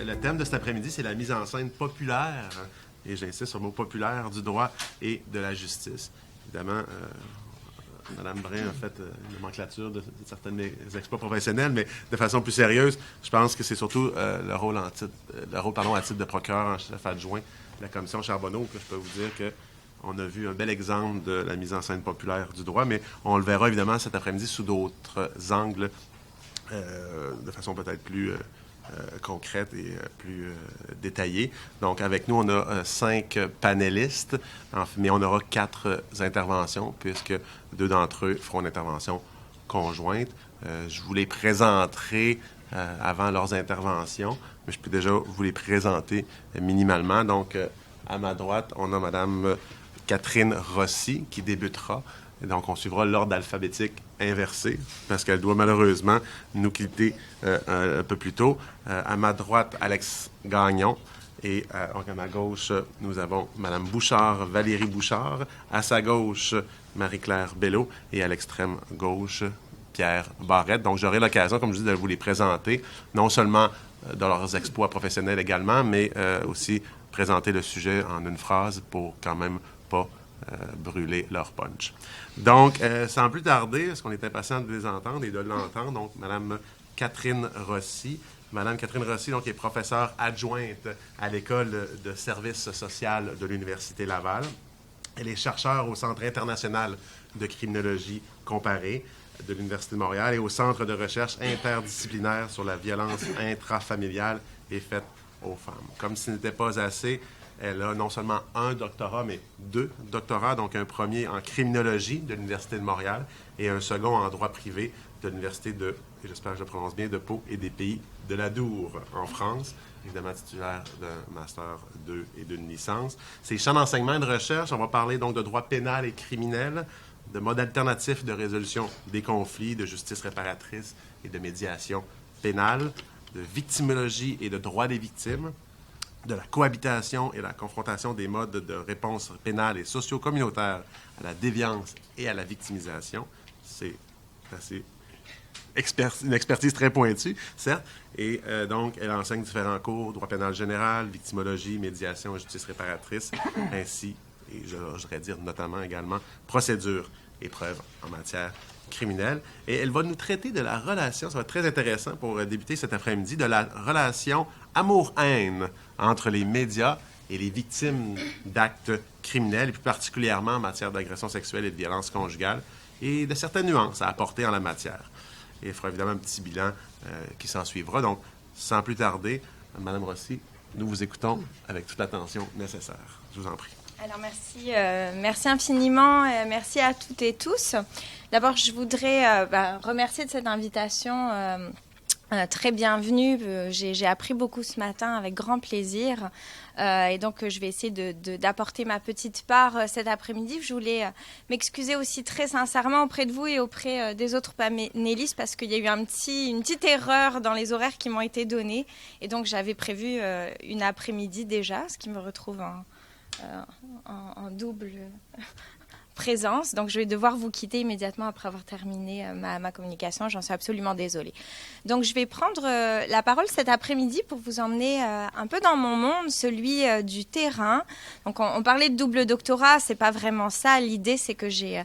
le thème de cet après-midi, c'est la mise en scène populaire, et j'insiste sur le mot populaire, du droit et de la justice. Évidemment, Mme Brin a fait une nomenclature de certains de mes exploits professionnels, mais de façon plus sérieuse, je pense que c'est surtout le rôle à titre de procureur en chef adjoint de la commission Charbonneau que je peux vous dire qu'on a vu un bel exemple de la mise en scène populaire du droit, mais on le verra évidemment cet après-midi sous d'autres angles, de façon peut-être plus concrète et plus détaillée. Donc, avec nous, on a 5 panélistes, mais on aura 4 interventions, puisque 2 d'entre eux feront une intervention conjointe. Je vous les présenterai avant leurs interventions, mais je peux déjà vous les présenter minimalement. Donc, à ma droite, on a Mme Catherine Rossi, qui débutera. Et donc, on suivra l'ordre alphabétique inversé, parce qu'elle doit malheureusement nous quitter un peu plus tôt. À ma droite, Alex Gagnon. Et donc à ma gauche, nous avons Mme Bouchard, Valérie Bouchard. À sa gauche, Marie-Claire Bello. Et à l'extrême gauche, Pierre Barrette. Donc, j'aurai l'occasion, comme je dis, de vous les présenter, non seulement de leurs exploits professionnels également, mais aussi présenter le sujet en une phrase pour quand même pas brûler leur punch. Donc, sans plus tarder, parce qu'on est impatient de les entendre et de l'entendre, donc Mme Catherine Rossi. Mme Catherine Rossi, donc, est professeure adjointe à l'École de service social de l'Université Laval. Elle est chercheure au Centre international de criminologie comparée de l'Université de Montréal et au Centre de recherche interdisciplinaire sur la violence intrafamiliale et faite aux femmes. Comme si ce n'était pas assez, elle a non seulement un doctorat, mais 2 doctorats, donc un premier en criminologie de l'Université de Montréal et un second en droit privé de l'Université de, et j'espère que je le prononce bien, de Pau et des Pays de l'Adour en France, évidemment titulaire d'un Master 2 et d'une licence. Ses champs d'enseignement et de recherche, on va parler donc de droit pénal et criminel, de modes alternatifs de résolution des conflits, de justice réparatrice et de médiation pénale, de victimologie et de droit des victimes, de la cohabitation et la confrontation des modes de réponse pénale et socio-communautaire à la déviance et à la victimisation. C'est assez une expertise très pointue, certes. Et donc, elle enseigne différents cours, droit pénal général, victimologie, médiation, justice réparatrice, ainsi, et j'oserais dire notamment également, procédure et preuves en matière criminelle. Et elle va nous traiter de la relation, ça va être très intéressant pour débuter cet après-midi, de la relation amour-haine entre les médias et les victimes d'actes criminels, et plus particulièrement en matière d'agression sexuelle et de violence conjugale, et de certaines nuances à apporter en la matière. Et il fera évidemment un petit bilan qui s'en suivra. Donc, sans plus tarder, Mme Rossi, nous vous écoutons avec toute l'attention nécessaire. Je vous en prie. Alors, merci infiniment. Merci à toutes et tous. D'abord, je voudrais remercier de cette invitation très bienvenue. J'ai appris beaucoup ce matin avec grand plaisir. Et donc, je vais essayer d'apporter ma petite part cet après-midi. Je voulais m'excuser aussi très sincèrement auprès de vous et auprès des autres panélistes parce qu'il y a eu une petite erreur dans les horaires qui m'ont été donnés. Et donc, j'avais prévu une après-midi déjà, ce qui me retrouve en double présence. Donc, je vais devoir vous quitter immédiatement après avoir terminé ma communication. J'en suis absolument désolée. Donc, je vais prendre la parole cet après-midi pour vous emmener un peu dans mon monde, celui du terrain. Donc, on parlait de double doctorat. C'est pas vraiment ça. L'idée, c'est que j'ai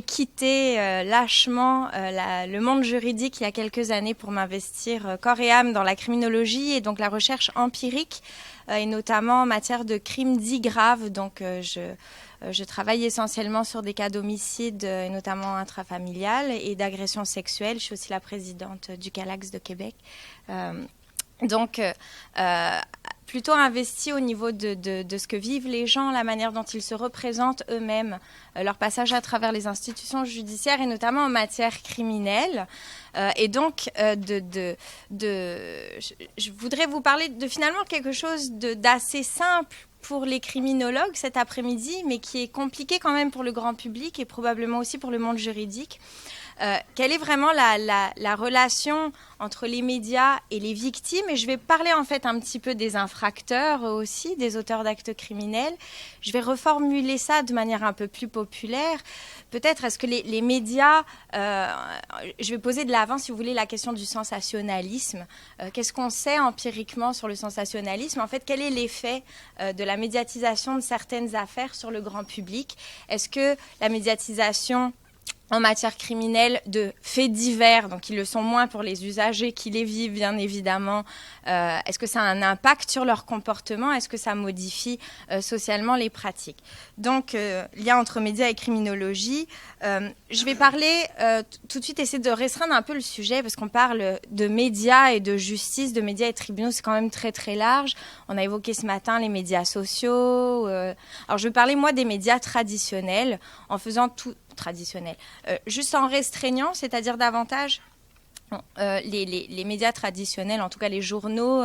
quitté lâchement le monde juridique il y a quelques années pour m'investir corps et âme dans la criminologie et donc la recherche empirique et notamment en matière de crimes dits graves. Donc, je travaille essentiellement sur des cas d'homicide, notamment intrafamilial, et d'agression sexuelle. Je suis aussi la présidente du CALAX de Québec. Donc, plutôt investi au niveau de ce que vivent les gens, la manière dont ils se représentent eux-mêmes, leur passage à travers les institutions judiciaires et notamment en matière criminelle. Et donc, je voudrais vous parler de finalement quelque chose d'assez simple pour les criminologues cet après-midi, mais qui est compliqué quand même pour le grand public et probablement aussi pour le monde juridique. quelle est vraiment la relation entre les médias et les victimes. Et je vais parler en fait un petit peu des infracteurs aussi, des auteurs d'actes criminels. Je vais reformuler ça de manière un peu plus populaire. Peut-être est-ce que les médias, je vais poser de l'avant si vous voulez la question du sensationnalisme. Qu'est-ce qu'on sait empiriquement sur le sensationnalisme? En fait, quel est l'effet de la médiatisation de certaines affaires sur le grand public? Est-ce que la médiatisation en matière criminelle de faits divers, donc ils le sont moins pour les usagers qui les vivent bien évidemment, est-ce que ça a un impact sur leur comportement? Est-ce que ça modifie socialement les pratiques? Donc lien entre médias et criminologie. Je vais parler tout de suite, essayer de restreindre un peu le sujet parce qu'on parle de médias et de justice, de médias et tribunaux, c'est quand même très très large. On a évoqué ce matin les médias sociaux. Alors je vais parler moi des médias traditionnels en faisant tout traditionnel. Juste en restreignant, c'est-à-dire davantage les médias traditionnels, en tout cas les journaux,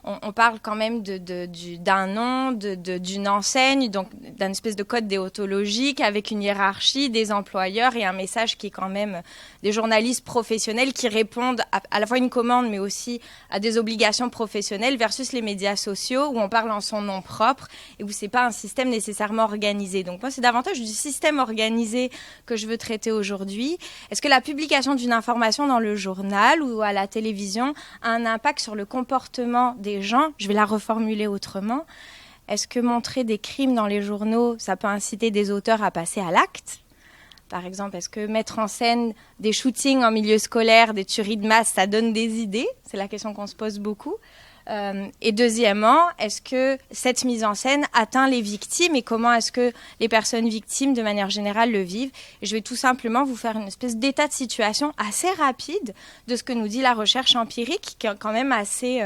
on parle quand même d'un nom, d'une enseigne, donc d'un espèce de code déontologique avec une hiérarchie des employeurs et un message qui est quand même des journalistes professionnels qui répondent à la fois une commande mais aussi à des obligations professionnelles versus les médias sociaux où on parle en son nom propre et où c'est pas un système nécessairement organisé. Donc moi c'est davantage du système organisé que je veux traiter aujourd'hui. Est-ce que la publication d'une information dans le journal ou à la télévision a un impact sur le comportement des gens? Je vais la reformuler autrement. Est-ce que montrer des crimes dans les journaux, ça peut inciter des auteurs à passer à l'acte? Par exemple, est-ce que mettre en scène des shootings en milieu scolaire, des tueries de masse, ça donne des idées? C'est la question qu'on se pose beaucoup. Et deuxièmement, est-ce que cette mise en scène atteint les victimes et comment est-ce que les personnes victimes de manière générale le vivent? Et je vais tout simplement vous faire une espèce d'état de situation assez rapide de ce que nous dit la recherche empirique qui est quand même assez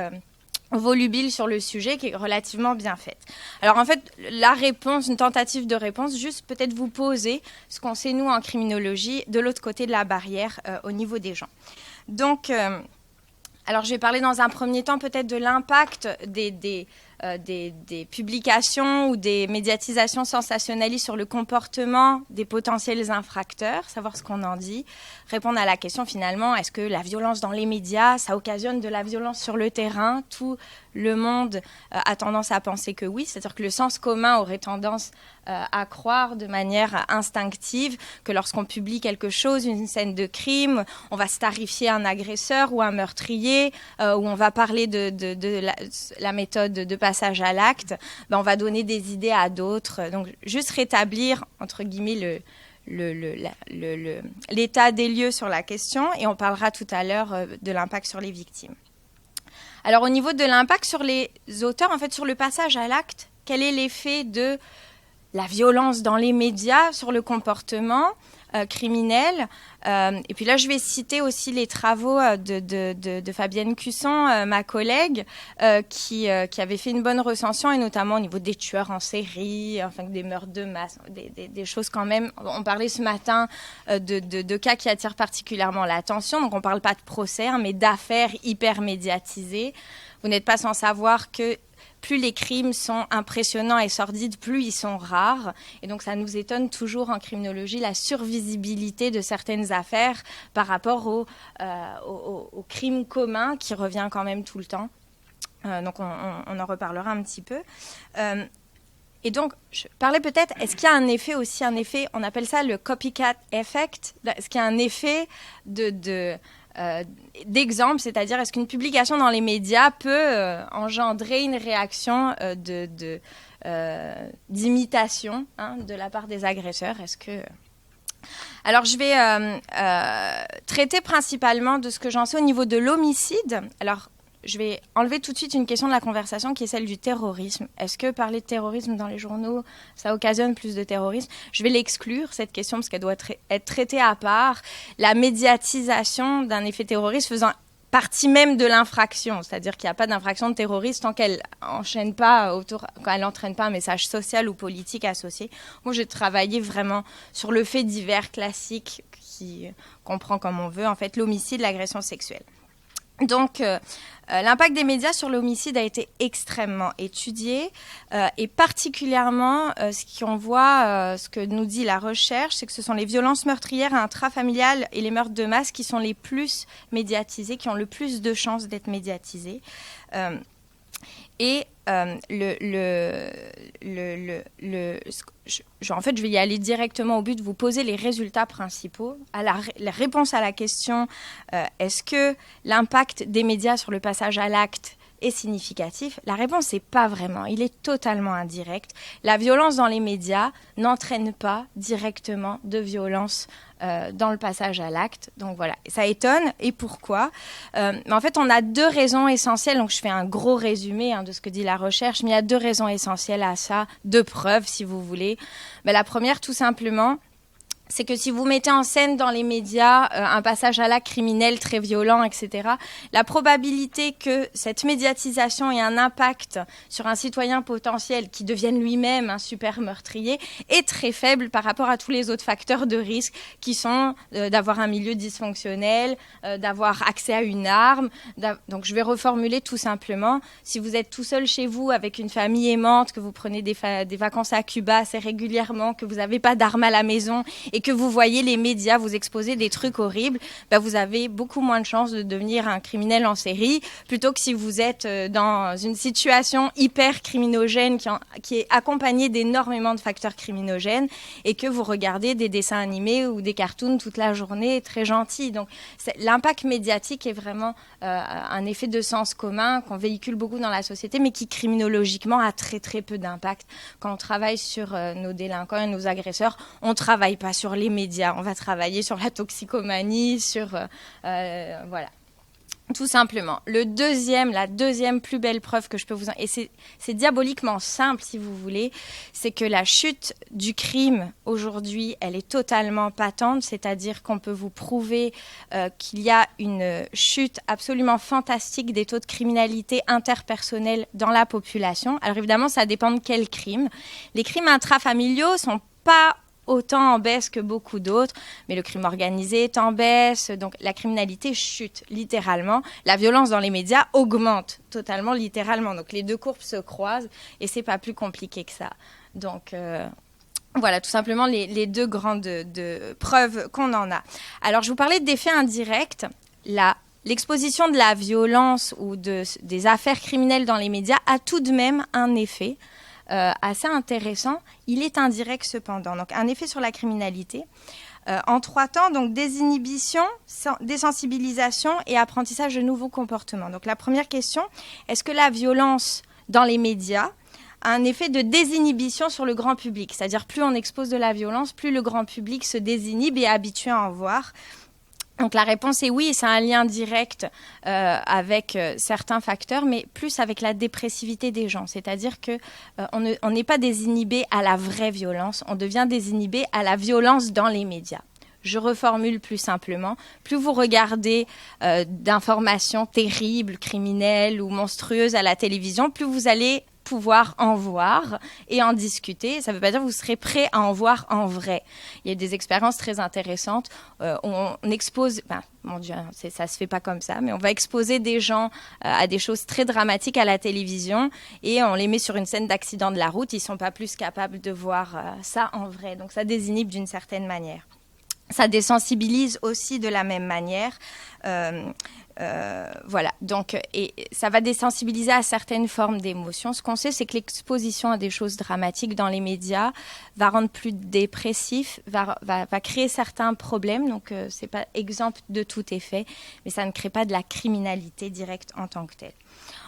volubile sur le sujet, qui est relativement bien faite. Alors en fait, la réponse, une tentative de réponse, juste peut-être vous poser ce qu'on sait nous en criminologie de l'autre côté de la barrière au niveau des gens. Donc alors, je vais parler dans un premier temps peut-être de l'impact des publications ou des médiatisations sensationnalistes sur le comportement des potentiels infracteurs, savoir ce qu'on en dit, répondre à la question finalement, est-ce que la violence dans les médias, ça occasionne de la violence sur le terrain? Tout le monde a tendance à penser que oui, c'est-à-dire que le sens commun aurait tendance à croire de manière instinctive que lorsqu'on publie quelque chose, une scène de crime, on va starifier un agresseur ou un meurtrier, où on va parler de la méthode de passage à l'acte, on va donner des idées à d'autres. Donc, juste rétablir, entre guillemets, l'état des lieux sur la question, et on parlera tout à l'heure de l'impact sur les victimes. Alors, au niveau de l'impact sur les auteurs, en fait, sur le passage à l'acte, quel est l'effet de la violence dans les médias sur le comportement criminel? Et puis là, je vais citer aussi les travaux de Fabienne Cusson, ma collègue, qui avait fait une bonne recension, et notamment au niveau des tueurs en série, enfin des meurtres de masse, des choses quand même. On parlait ce matin de cas qui attirent particulièrement l'attention. Donc on ne parle pas de procès, mais d'affaires hyper médiatisées. Vous n'êtes pas sans savoir que plus les crimes sont impressionnants et sordides, plus ils sont rares. Et donc, ça nous étonne toujours en criminologie, la survisibilité de certaines affaires par rapport au crime commun qui revient quand même tout le temps. Donc, on en reparlera un petit peu. Et donc, je parlais peut-être, est-ce qu'il y a un effet aussi, on appelle ça le copycat effect? Est-ce qu'il y a un effet d'exemple, c'est-à-dire est-ce qu'une publication dans les médias peut engendrer une réaction d'imitation de la part des agresseurs? Est-ce que... Alors, je vais traiter principalement de ce que j'en sais au niveau de l'homicide. Alors, je vais enlever tout de suite une question de la conversation qui est celle du terrorisme. Est-ce que parler de terrorisme dans les journaux, ça occasionne plus de terrorisme? Je vais l'exclure, cette question, parce qu'elle doit être traitée à part. La médiatisation d'un effet terroriste faisant partie même de l'infraction, c'est-à-dire qu'il n'y a pas d'infraction de terroriste tant qu'elle n'entraîne pas un message social ou politique associé. Moi, j'ai travaillé vraiment sur le fait divers classique qu'on prend comme on veut, en fait, l'homicide, l'agression sexuelle. Donc, l'impact des médias sur l'homicide a été extrêmement étudié et particulièrement ce qu'on voit, ce que nous dit la recherche, c'est que ce sont les violences meurtrières intrafamiliales et les meurtres de masse qui sont les plus médiatisés, qui ont le plus de chances d'être médiatisés. En fait, je vais y aller directement au but de vous poser les résultats principaux. La réponse à la question est-ce que l'impact des médias sur le passage à l'acte est significatif? La réponse n'est pas vraiment. Il est totalement indirect. La violence dans les médias n'entraîne pas directement de violence dans le passage à l'acte. Donc voilà, ça étonne. Et pourquoi? Mais en fait, on a 2 raisons essentielles. Donc je fais un gros résumé de ce que dit la recherche, mais il y a 2 raisons essentielles à ça, 2 preuves si vous voulez. Mais la première, tout simplement, c'est que si vous mettez en scène dans les médias un passage à l'acte criminel très violent, etc., la probabilité que cette médiatisation ait un impact sur un citoyen potentiel qui devienne lui-même un super meurtrier est très faible par rapport à tous les autres facteurs de risque qui sont d'avoir un milieu dysfonctionnel, d'avoir accès à une arme. Donc je vais reformuler tout simplement. Si vous êtes tout seul chez vous avec une famille aimante, que vous prenez des vacances à Cuba assez régulièrement, que vous n'avez pas d'armes à la maison et que vous voyez les médias vous exposer des trucs horribles, vous avez beaucoup moins de chances de devenir un criminel en série, plutôt que si vous êtes dans une situation hyper criminogène qui est accompagnée d'énormément de facteurs criminogènes et que vous regardez des dessins animés ou des cartoons toute la journée, très gentils. Donc l'impact médiatique est vraiment un effet de sens commun qu'on véhicule beaucoup dans la société, mais qui criminologiquement a très très peu d'impact. Quand on travaille sur nos délinquants et nos agresseurs, on ne travaille pas sur les médias, on va travailler sur la toxicomanie, sur voilà. Tout simplement. La deuxième plus belle preuve que je peux vous... Et c'est diaboliquement simple, si vous voulez, c'est que la chute du crime, aujourd'hui, elle est totalement patente, c'est-à-dire qu'on peut vous prouver qu'il y a une chute absolument fantastique des taux de criminalité interpersonnelle dans la population. Alors évidemment, ça dépend de quel crime. Les crimes intrafamiliaux sont pas autant en baisse que beaucoup d'autres, mais le crime organisé est en baisse, donc la criminalité chute littéralement. La violence dans les médias augmente totalement, littéralement. Donc les 2 courbes se croisent et c'est pas plus compliqué que ça. Donc voilà, tout simplement les 2 grandes preuves qu'on en a. Alors je vous parlais d'effets indirects. L'exposition de la violence ou des affaires criminelles dans les médias a tout de même un effet assez intéressant. Il est indirect cependant. Donc un effet sur la criminalité. En 3 temps, donc désinhibition, désensibilisation et apprentissage de nouveaux comportements. Donc la première question, est-ce que la violence dans les médias a un effet de désinhibition sur le grand public? C'est-à-dire plus on expose de la violence, plus le grand public se désinhibe et est habitué à en voir. Donc la réponse est oui, c'est un lien direct avec certains facteurs, mais plus avec la dépressivité des gens. C'est-à-dire que on n'est pas désinhibé à la vraie violence, on devient désinhibé à la violence dans les médias. Je reformule plus simplement. Plus vous regardez d'informations terribles, criminelles ou monstrueuses à la télévision, plus vous allez pouvoir en voir et en discuter. Ça ne veut pas dire que vous serez prêt à en voir en vrai. Il y a des expériences très intéressantes où on expose... mon Dieu, ça ne se fait pas comme ça, mais on va exposer des gens à des choses très dramatiques à la télévision et on les met sur une scène d'accident de la route. Ils ne sont pas plus capables de voir ça en vrai. Donc ça désinhibe d'une certaine manière. Ça désensibilise aussi de la même manière. Voilà, donc, et ça va désensibiliser à certaines formes d'émotions. Ce qu'on sait, c'est que l'exposition à des choses dramatiques dans les médias va rendre plus dépressif, va créer certains problèmes. Donc, c'est pas exempt de tout effet, mais ça ne crée pas de la criminalité directe en tant que telle.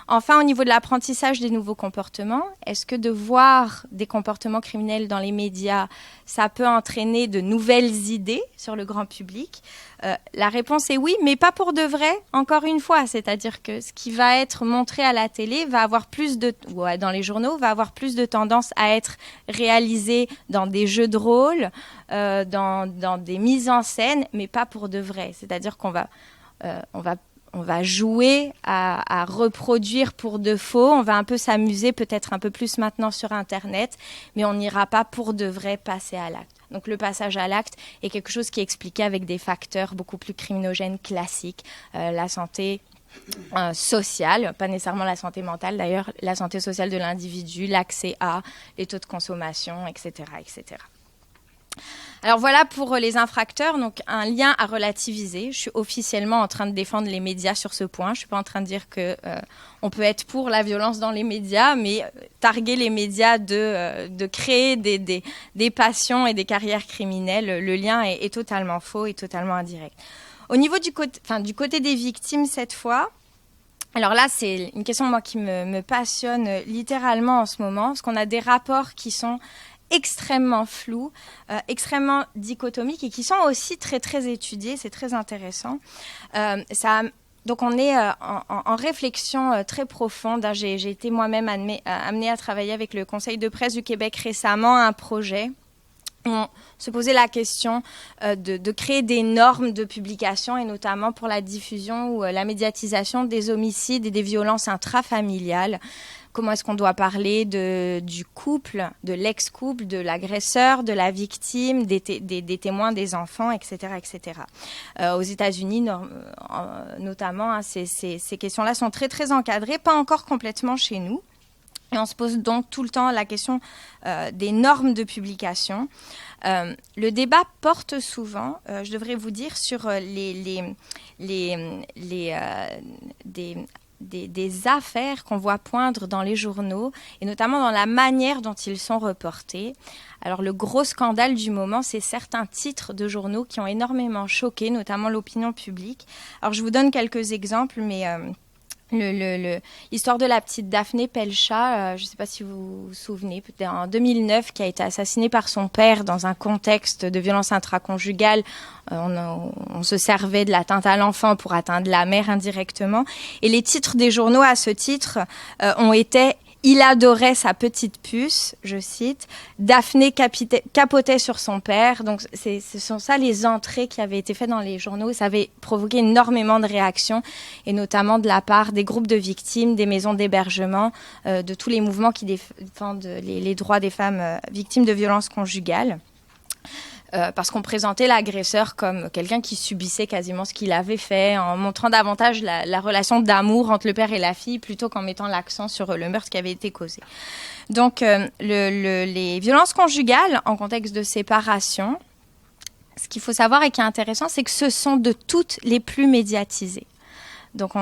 Enfin, au niveau de l'apprentissage des nouveaux comportements, est-ce que de voir des comportements criminels dans les médias, ça peut entraîner de nouvelles idées sur le grand public? La réponse est oui, mais pas pour de vrai, encore une fois. C'est-à-dire que ce qui va être montré à la télé va avoir dans les journaux, va avoir plus de tendance à être réalisé dans des jeux de rôle, dans des mises en scène, mais pas pour de vrai. C'est-à-dire qu'on va jouer à reproduire pour de faux. On va un peu s'amuser, peut-être un peu plus maintenant sur Internet, mais on n'ira pas pour de vrai passer à l'acte. Donc le passage à l'acte est quelque chose qui est expliqué avec des facteurs beaucoup plus criminogènes classiques, la santé, sociale, pas nécessairement la santé mentale, d'ailleurs, la santé sociale de l'individu, l'accès à, les taux de consommation, etc., etc. Alors voilà pour les infracteurs, donc un lien à relativiser. Je suis officiellement en train de défendre les médias sur ce point. Je ne suis pas en train de dire qu'on peut être pour la violence dans les médias, mais targuer les médias de créer des passions et des carrières criminelles, le lien est totalement faux et totalement indirect. Au niveau du côté des victimes cette fois, alors là c'est une question moi qui me passionne littéralement en ce moment, parce qu'on a des rapports qui sont extrêmement flous, extrêmement dichotomiques et qui sont aussi très très étudiés, c'est très intéressant. Donc on est en réflexion très profonde. J'ai été moi-même amenée à travailler avec le Conseil de presse du Québec récemment à un projet. On se posait la question de créer des normes de publication et notamment pour la diffusion ou la médiatisation des homicides et des violences intrafamiliales. Comment est-ce qu'on doit parler du couple, de l'ex-couple, de l'agresseur, de la victime, des témoins, des enfants, etc. etc. Aux États-Unis, notamment, hein, ces questions-là sont très, très encadrées, pas encore complètement chez nous. Et on se pose donc tout le temps la question des normes de publication. Le débat porte souvent, je devrais vous dire, sur des affaires qu'on voit poindre dans les journaux et notamment dans la manière dont ils sont reportés. Alors le gros scandale du moment, c'est certains titres de journaux qui ont énormément choqué, notamment l'opinion publique. Alors je vous donne quelques exemples, mais l'histoire de la petite Daphné Pelcha, je ne sais pas si vous vous souvenez, peut-être en 2009, qui a été assassinée par son père dans un contexte de violence intraconjugale. On se servait de l'atteinte à l'enfant pour atteindre la mère indirectement. Et les titres des journaux à ce titre ont été « Il adorait sa petite puce », je cite. « Daphné capotait sur son père ». Donc, ce sont ça les entrées qui avaient été faites dans les journaux. Ça avait provoqué énormément de réactions, et notamment de la part des groupes de victimes, des maisons d'hébergement, de tous les mouvements qui défendent les droits des femmes victimes de violences conjugales. Parce qu'on présentait l'agresseur comme quelqu'un qui subissait quasiment ce qu'il avait fait, en montrant davantage la relation d'amour entre le père et la fille, plutôt qu'en mettant l'accent sur le meurtre qui avait été causé. Donc, les violences conjugales, en contexte de séparation, ce qu'il faut savoir et qui est intéressant, c'est que ce sont de toutes les plus médiatisées. Donc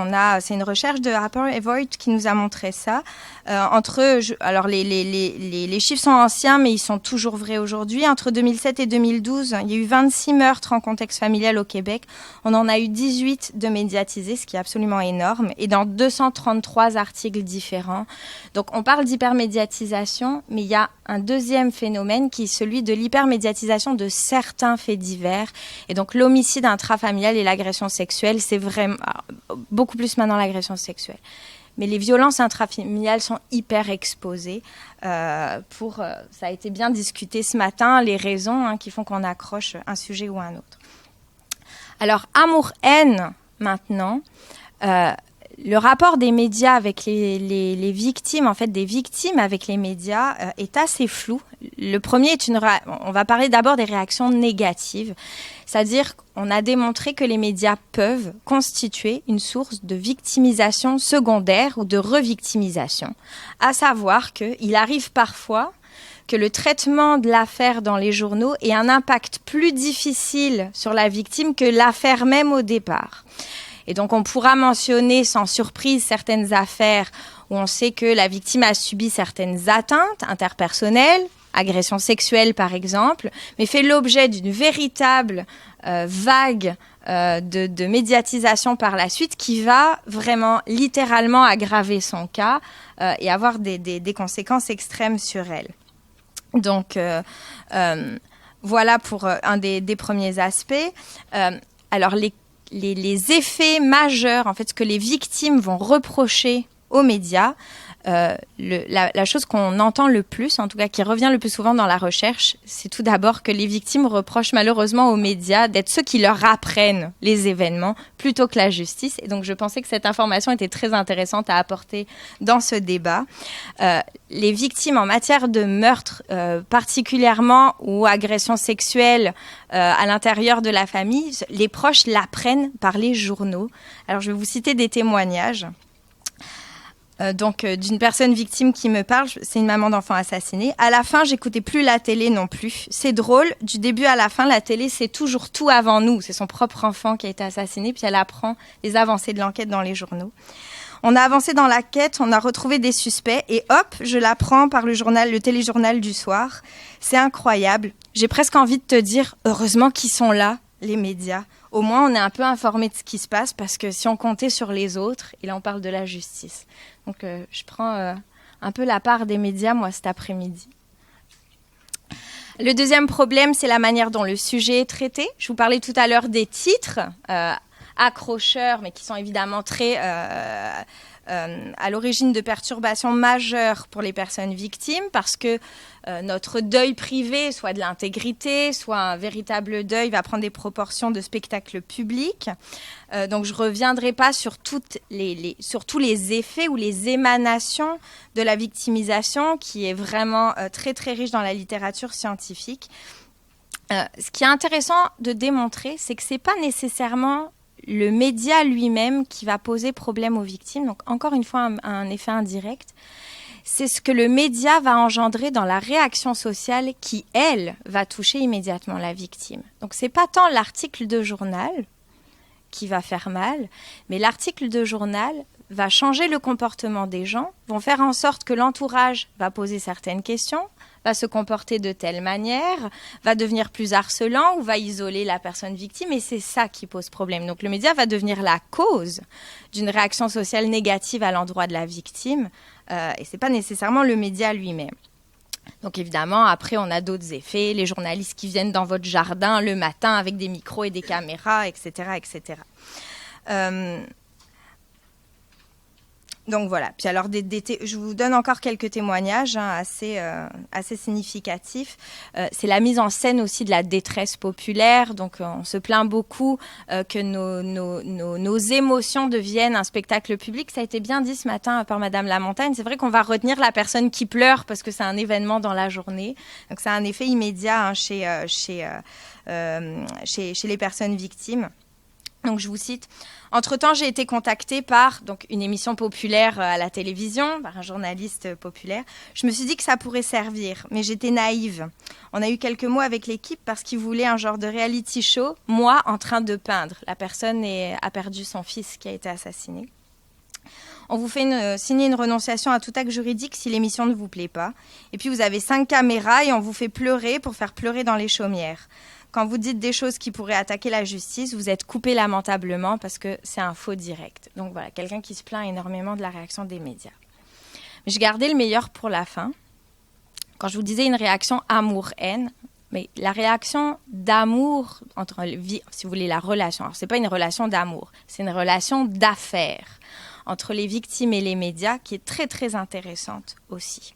c'est une recherche de Harper et Voigt qui nous a montré ça. Alors les chiffres sont anciens, mais ils sont toujours vrais aujourd'hui. Entre 2007 et 2012, il y a eu 26 meurtres en contexte familial au Québec. On en a eu 18 de médiatisés, ce qui est absolument énorme, et dans 233 articles différents. Donc on parle d'hypermédiatisation, mais il y a un deuxième phénomène qui est celui de l'hypermédiatisation de certains faits divers. Et donc l'homicide intrafamilial et l'agression sexuelle, c'est vraiment beaucoup plus maintenant l'agression sexuelle. Mais les violences intrafamiliales sont hyper exposées. Ça a été bien discuté ce matin, les raisons qui font qu'on accroche un sujet ou un autre. Alors, amour-haine, maintenant. Le rapport des médias avec les victimes, en fait, des victimes avec les médias, est assez flou. Le premier on va parler d'abord des réactions négatives. C'est-à-dire qu'on a démontré que les médias peuvent constituer une source de victimisation secondaire ou de revictimisation. À savoir qu'il arrive parfois que le traitement de l'affaire dans les journaux ait un impact plus difficile sur la victime que l'affaire même au départ. Et donc, on pourra mentionner sans surprise certaines affaires où on sait que la victime a subi certaines atteintes interpersonnelles, agression sexuelle par exemple, mais fait l'objet d'une véritable vague de médiatisation par la suite qui va vraiment littéralement aggraver son cas et avoir des conséquences extrêmes sur elle. Donc, voilà pour un des premiers aspects. Alors, les effets majeurs, en fait, ce que les victimes vont reprocher aux médias, la chose qu'on entend le plus, en tout cas qui revient le plus souvent dans la recherche, c'est tout d'abord que les victimes reprochent malheureusement aux médias d'être ceux qui leur apprennent les événements plutôt que la justice. Et donc je pensais que cette information était très intéressante à apporter dans ce débat. Les victimes en matière de meurtre particulièrement ou agressions sexuelles à l'intérieur de la famille, les proches l'apprennent par les journaux. Alors je vais vous citer des témoignages. D'une personne victime qui me parle, c'est une maman d'enfant assassinée. À la fin, j'écoutais plus la télé non plus. C'est drôle, du début à la fin, la télé, c'est toujours tout avant nous. C'est son propre enfant qui a été assassiné, puis elle apprend les avancées de l'enquête dans les journaux. On a avancé dans la quête, on a retrouvé des suspects, et hop, je l'apprends par le téléjournal du soir. C'est incroyable. J'ai presque envie de te dire, heureusement qu'ils sont là, les médias. Au moins, on est un peu informé de ce qui se passe, parce que si on comptait sur les autres, et là on parle de la justice. Donc je prends un peu la part des médias, moi, cet après-midi. Le deuxième problème, c'est la manière dont le sujet est traité. Je vous parlais tout à l'heure des titres accrocheurs, mais qui sont évidemment très à l'origine de perturbations majeures pour les personnes victimes, parce que notre deuil privé, soit de l'intégrité, soit un véritable deuil, va prendre des proportions de spectacle public. Donc je ne reviendrai pas sur tous les effets ou les émanations de la victimisation, qui est vraiment très très riche dans la littérature scientifique. Ce qui est intéressant de démontrer, c'est que ce n'est pas nécessairement le média lui-même qui va poser problème aux victimes. Donc encore une fois, un effet indirect. C'est ce que le média va engendrer dans la réaction sociale qui, elle, va toucher immédiatement la victime. Donc ce n'est pas tant l'article de journal qui va faire mal, mais l'article de journal va changer le comportement des gens, vont faire en sorte que l'entourage va poser certaines questions, va se comporter de telle manière, va devenir plus harcelant ou va isoler la personne victime, et c'est ça qui pose problème. Donc le média va devenir la cause d'une réaction sociale négative à l'endroit de la victime, et ce n'est pas nécessairement le média lui-même. Donc évidemment, après, on a d'autres effets, les journalistes qui viennent dans votre jardin le matin avec des micros et des caméras, etc. etc. Donc voilà. Puis alors, je vous donne encore quelques témoignages assez significatifs. C'est la mise en scène aussi de la détresse populaire. Donc on se plaint beaucoup que nos émotions deviennent un spectacle public. Ça a été bien dit ce matin par Madame Lamontagne. C'est vrai qu'on va retenir la personne qui pleure parce que c'est un événement dans la journée. Donc ça a un effet immédiat chez les personnes victimes. Donc je vous cite. Entre-temps, j'ai été contactée par une émission populaire à la télévision, par un journaliste populaire. Je me suis dit que ça pourrait servir, mais j'étais naïve. On a eu quelques mots avec l'équipe parce qu'ils voulaient un genre de reality show, moi en train de peindre. La personne a perdu son fils qui a été assassiné. On vous fait signer une renonciation à tout acte juridique si l'émission ne vous plaît pas. Et puis vous avez 5 caméras et on vous fait pleurer pour faire pleurer dans les chaumières. Quand vous dites des choses qui pourraient attaquer la justice, vous êtes coupé lamentablement parce que c'est un faux direct. Donc voilà, quelqu'un qui se plaint énormément de la réaction des médias. Mais je gardais le meilleur pour la fin. Quand je vous disais une réaction amour-haine, mais la réaction d'amour entre, si vous voulez, la relation. Alors, ce n'est pas une relation d'amour, c'est une relation d'affaires entre les victimes et les médias qui est très, très intéressante aussi.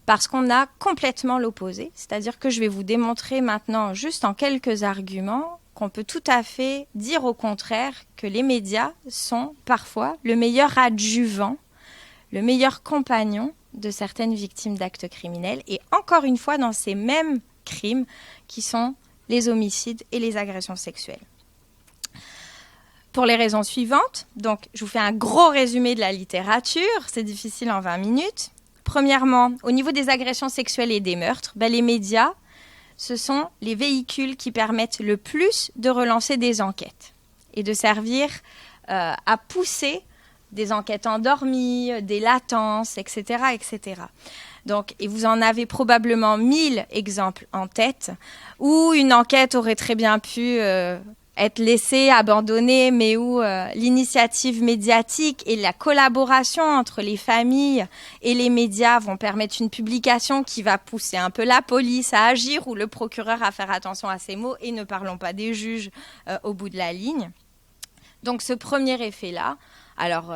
Parce qu'on a complètement l'opposé. C'est-à-dire que je vais vous démontrer maintenant, juste en quelques arguments, qu'on peut tout à fait dire au contraire que les médias sont parfois le meilleur adjuvant, le meilleur compagnon de certaines victimes d'actes criminels. Et encore une fois, dans ces mêmes crimes qui sont les homicides et les agressions sexuelles. Pour les raisons suivantes, donc je vous fais un gros résumé de la littérature, c'est difficile en 20 minutes. Premièrement, au niveau des agressions sexuelles et des meurtres, les médias, ce sont les véhicules qui permettent le plus de relancer des enquêtes et de servir à pousser des enquêtes endormies, des latences, etc., etc. Donc, et vous en avez probablement 1000 exemples en tête où une enquête aurait très bien pu être laissée, abandonnée, mais où l'initiative médiatique et la collaboration entre les familles et les médias vont permettre une publication qui va pousser un peu la police à agir ou le procureur à faire attention à ses mots, et ne parlons pas des juges au bout de la ligne. Donc ce premier effet-là, alors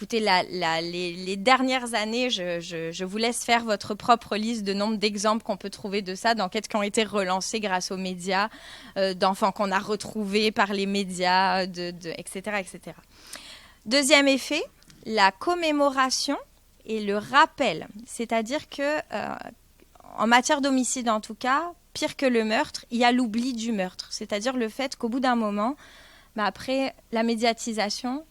écoutez, les dernières années, je vous laisse faire votre propre liste de nombre d'exemples qu'on peut trouver de ça, d'enquêtes qui ont été relancées grâce aux médias, d'enfants qu'on a retrouvés par les médias, etc., etc. Deuxième effet, la commémoration et le rappel. C'est-à-dire que, en matière d'homicide en tout cas, pire que le meurtre, il y a l'oubli du meurtre. C'est-à-dire le fait qu'au bout d'un moment, après la médiatisation,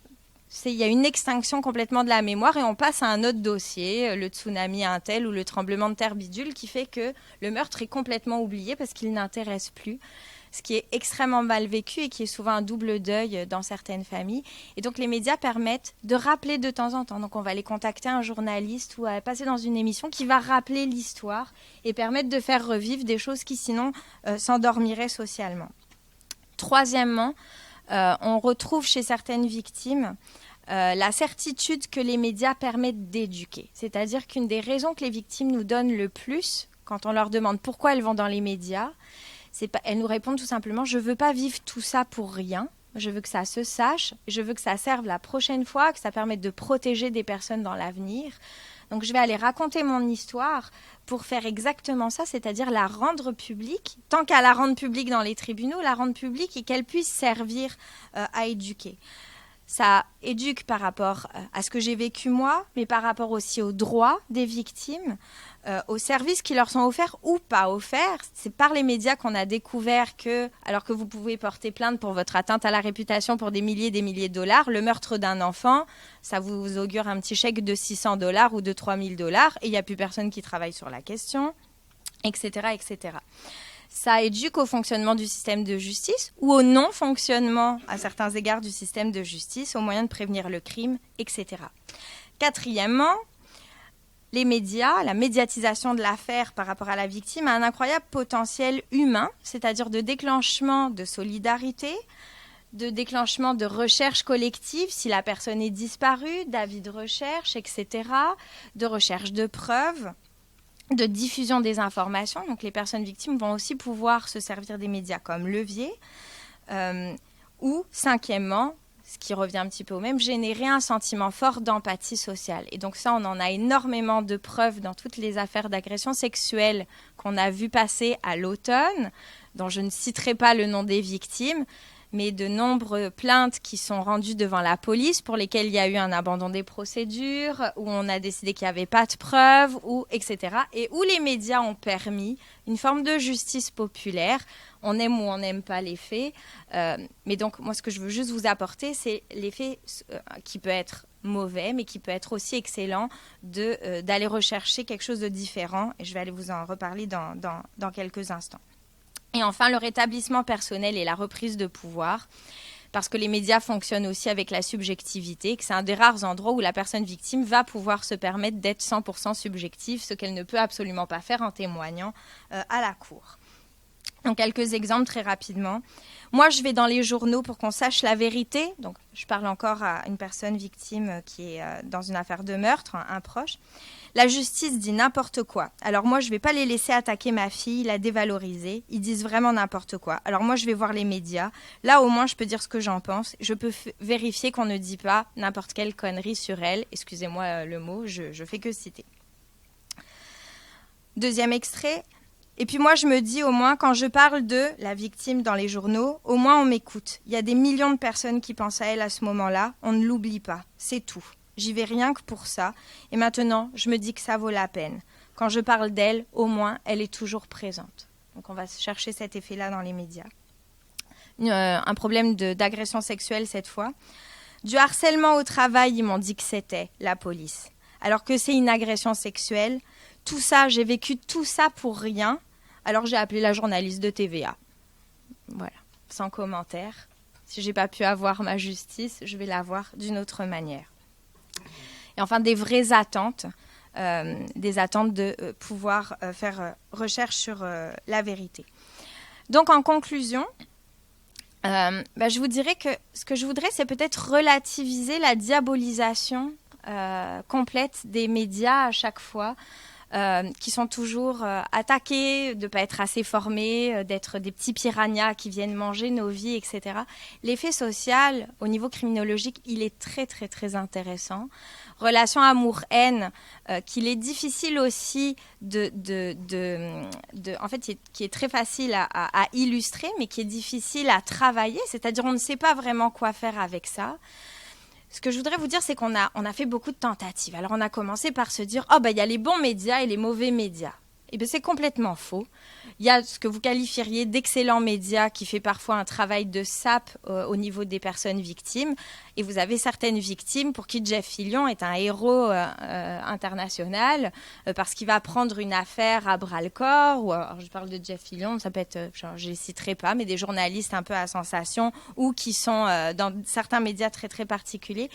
il y a une extinction complètement de la mémoire et on passe à un autre dossier, le tsunami un tel ou le tremblement de terre bidule, qui fait que le meurtre est complètement oublié parce qu'il n'intéresse plus, ce qui est extrêmement mal vécu et qui est souvent un double deuil dans certaines familles. Et donc les médias permettent de rappeler de temps en temps. Donc on va aller contacter un journaliste ou passer dans une émission qui va rappeler l'histoire et permettre de faire revivre des choses qui sinon s'endormiraient socialement. Troisièmement, on retrouve chez certaines victimes la certitude que les médias permettent d'éduquer. C'est-à-dire qu'une des raisons que les victimes nous donnent le plus, quand on leur demande pourquoi elles vont dans les médias, elles nous répondent tout simplement « je ne veux pas vivre tout ça pour rien, je veux que ça se sache, je veux que ça serve la prochaine fois, que ça permette de protéger des personnes dans l'avenir ». Donc je vais aller raconter mon histoire pour faire exactement ça, c'est-à-dire la rendre publique, tant qu'à la rendre publique dans les tribunaux, la rendre publique et qu'elle puisse servir à éduquer. Ça éduque par rapport à ce que j'ai vécu moi, mais par rapport aussi aux droits des victimes, aux services qui leur sont offerts ou pas offerts. C'est par les médias qu'on a découvert que, alors que vous pouvez porter plainte pour votre atteinte à la réputation pour des milliers de dollars, le meurtre d'un enfant, ça vous augure un petit chèque de $600 ou de $3000 et il n'y a plus personne qui travaille sur la question, etc., etc. Ça éduque au fonctionnement du système de justice ou au non-fonctionnement, à certains égards, du système de justice, au moyen de prévenir le crime, etc. Quatrièmement, les médias, la médiatisation de l'affaire par rapport à la victime a un incroyable potentiel humain, c'est-à-dire de déclenchement de solidarité, de déclenchement de recherche collective si la personne est disparue, d'avis de recherche, etc., de recherche de preuves, de diffusion des informations. Donc les personnes victimes vont aussi pouvoir se servir des médias comme levier. Ou, cinquièmement, ce qui revient un petit peu au même, générer un sentiment fort d'empathie sociale. Et donc ça, on en a énormément de preuves dans toutes les affaires d'agression sexuelle qu'on a vues passer à l'automne, dont je ne citerai pas le nom des victimes, mais de nombreuses plaintes qui sont rendues devant la police pour lesquelles il y a eu un abandon des procédures, où on a décidé qu'il n'y avait pas de preuves, etc. Et où les médias ont permis une forme de justice populaire. On aime ou on n'aime pas les faits. Mais donc, moi, ce que je veux juste vous apporter, c'est l'effet qui peut être mauvais, mais qui peut être aussi excellent d'aller rechercher quelque chose de différent. Et je vais aller vous en reparler dans quelques instants. Et enfin, le rétablissement personnel et la reprise de pouvoir, parce que les médias fonctionnent aussi avec la subjectivité, que c'est un des rares endroits où la personne victime va pouvoir se permettre d'être 100% subjective, ce qu'elle ne peut absolument pas faire en témoignant à la cour. Donc, quelques exemples très rapidement. Moi, je vais dans les journaux pour qu'on sache la vérité. Donc, je parle encore à une personne victime qui est dans une affaire de meurtre, un proche. La justice dit n'importe quoi. Alors moi, je ne vais pas les laisser attaquer ma fille, la dévaloriser. Ils disent vraiment n'importe quoi. Alors moi, je vais voir les médias. Là, au moins, je peux dire ce que j'en pense. Je peux vérifier qu'on ne dit pas n'importe quelle connerie sur elle. Excusez-moi le mot, je fais que citer. Deuxième extrait. Et puis moi, je me dis au moins, quand je parle de la victime dans les journaux, au moins on m'écoute. Il y a des millions de personnes qui pensent à elle à ce moment-là. On ne l'oublie pas. C'est tout. J'y vais rien que pour ça. Et maintenant, je me dis que ça vaut la peine. Quand je parle d'elle, au moins, elle est toujours présente. Donc on va chercher cet effet-là dans les médias. Un problème d'agression sexuelle cette fois. Du harcèlement au travail, ils m'ont dit que c'était la police. Alors que c'est une agression sexuelle. Tout ça, j'ai vécu tout ça pour rien. Alors j'ai appelé la journaliste de TVA. Voilà, sans commentaire. Si j'ai pas pu avoir ma justice, je vais l'avoir d'une autre manière. Et enfin, des vraies attentes, des attentes de pouvoir faire recherche sur la vérité. Donc, en conclusion, je vous dirais que ce que je voudrais, c'est peut-être relativiser la diabolisation complète des médias à chaque fois qui sont toujours attaqués, de ne pas être assez formés, d'être des petits piranhas qui viennent manger nos vies, etc. L'effet social, au niveau criminologique, il est très, très, très intéressant. Relation amour-haine, qu'il est difficile aussi en fait, qui est très facile à illustrer, mais qui est difficile à travailler. C'est-à-dire, on ne sait pas vraiment quoi faire avec ça. Ce que je voudrais vous dire, c'est qu'on a fait beaucoup de tentatives. Alors, on a commencé par se dire, il y a les bons médias et les mauvais médias. Eh bien, c'est complètement faux. Il y a ce que vous qualifieriez d'excellents médias qui fait parfois un travail de sape au niveau des personnes victimes. Et vous avez certaines victimes pour qui Jeff Fillion est un héros international parce qu'il va prendre une affaire à bras-le-corps. Alors je parle de Jeff Fillion, ça peut être, je ne les citerai pas, mais des journalistes un peu à sensation ou qui sont dans certains médias très, très particuliers.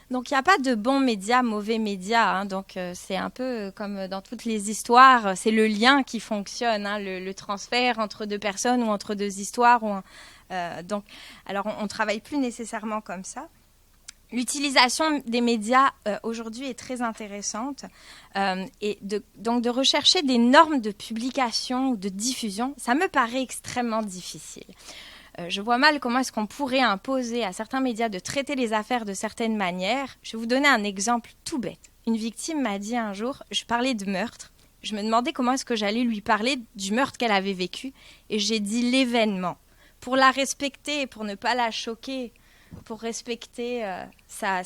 Donc, il n'y a pas de bons médias, mauvais médias. Hein. Donc, c'est un peu comme dans toutes les histoires, c'est le lien qui fonctionne, hein, le transfert entre deux personnes ou entre deux histoires. Donc, alors, on ne travaille plus nécessairement comme ça. L'utilisation des médias aujourd'hui est très intéressante donc de rechercher des normes de publication ou de diffusion, ça me paraît extrêmement difficile. Je vois mal comment est-ce qu'on pourrait imposer à certains médias de traiter les affaires de certaines manières. Je vais vous donner un exemple tout bête. Une victime m'a dit un jour, je parlais de meurtre, je me demandais comment est-ce que j'allais lui parler du meurtre qu'elle avait vécu, et j'ai dit l'événement. Pour la respecter, pour ne pas la choquer, pour respecter sa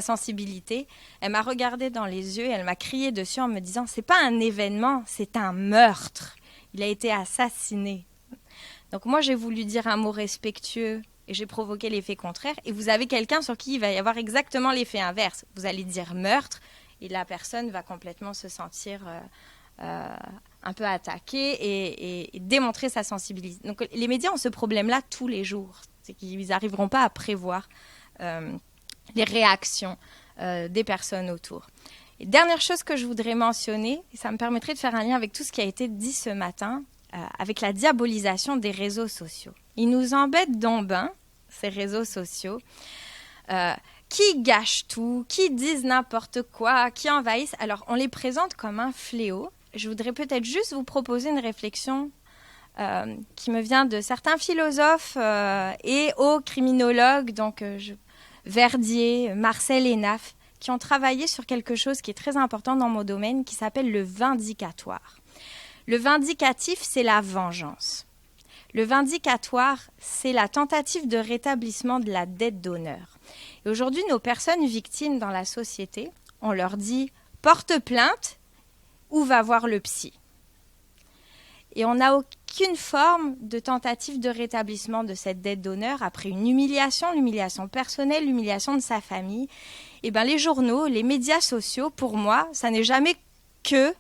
sensibilité, elle m'a regardé dans les yeux et elle m'a crié dessus en me disant « c'est pas un événement, c'est un meurtre. Il a été assassiné. » Donc moi, j'ai voulu dire un mot respectueux et j'ai provoqué l'effet contraire. Et vous avez quelqu'un sur qui il va y avoir exactement l'effet inverse. Vous allez dire meurtre et la personne va complètement se sentir un peu attaquée et démontrer sa sensibilité. Donc les médias ont ce problème-là tous les jours. C'est qu'ils n'arriveront pas à prévoir les réactions des personnes autour. Et dernière chose que je voudrais mentionner, et ça me permettrait de faire un lien avec tout ce qui a été dit ce matin, avec la diabolisation des réseaux sociaux. Ils nous embêtent donc ben, ces réseaux sociaux, qui gâchent tout, qui disent n'importe quoi, qui envahissent. Alors, on les présente comme un fléau. Je voudrais peut-être juste vous proposer une réflexion qui me vient de certains philosophes et aux criminologues, donc Verdier, Marcel Hénaff, qui ont travaillé sur quelque chose qui est très important dans mon domaine, qui s'appelle le vindicatoire. Le vindicatif, c'est la vengeance. Le vindicatoire, c'est la tentative de rétablissement de la dette d'honneur. Et aujourd'hui, nos personnes victimes dans la société, on leur dit « porte plainte ou va voir le psy ». Et on n'a aucune forme de tentative de rétablissement de cette dette d'honneur après une humiliation, l'humiliation personnelle, l'humiliation de sa famille. Et bien les journaux, les médias sociaux, pour moi, ça n'est jamais que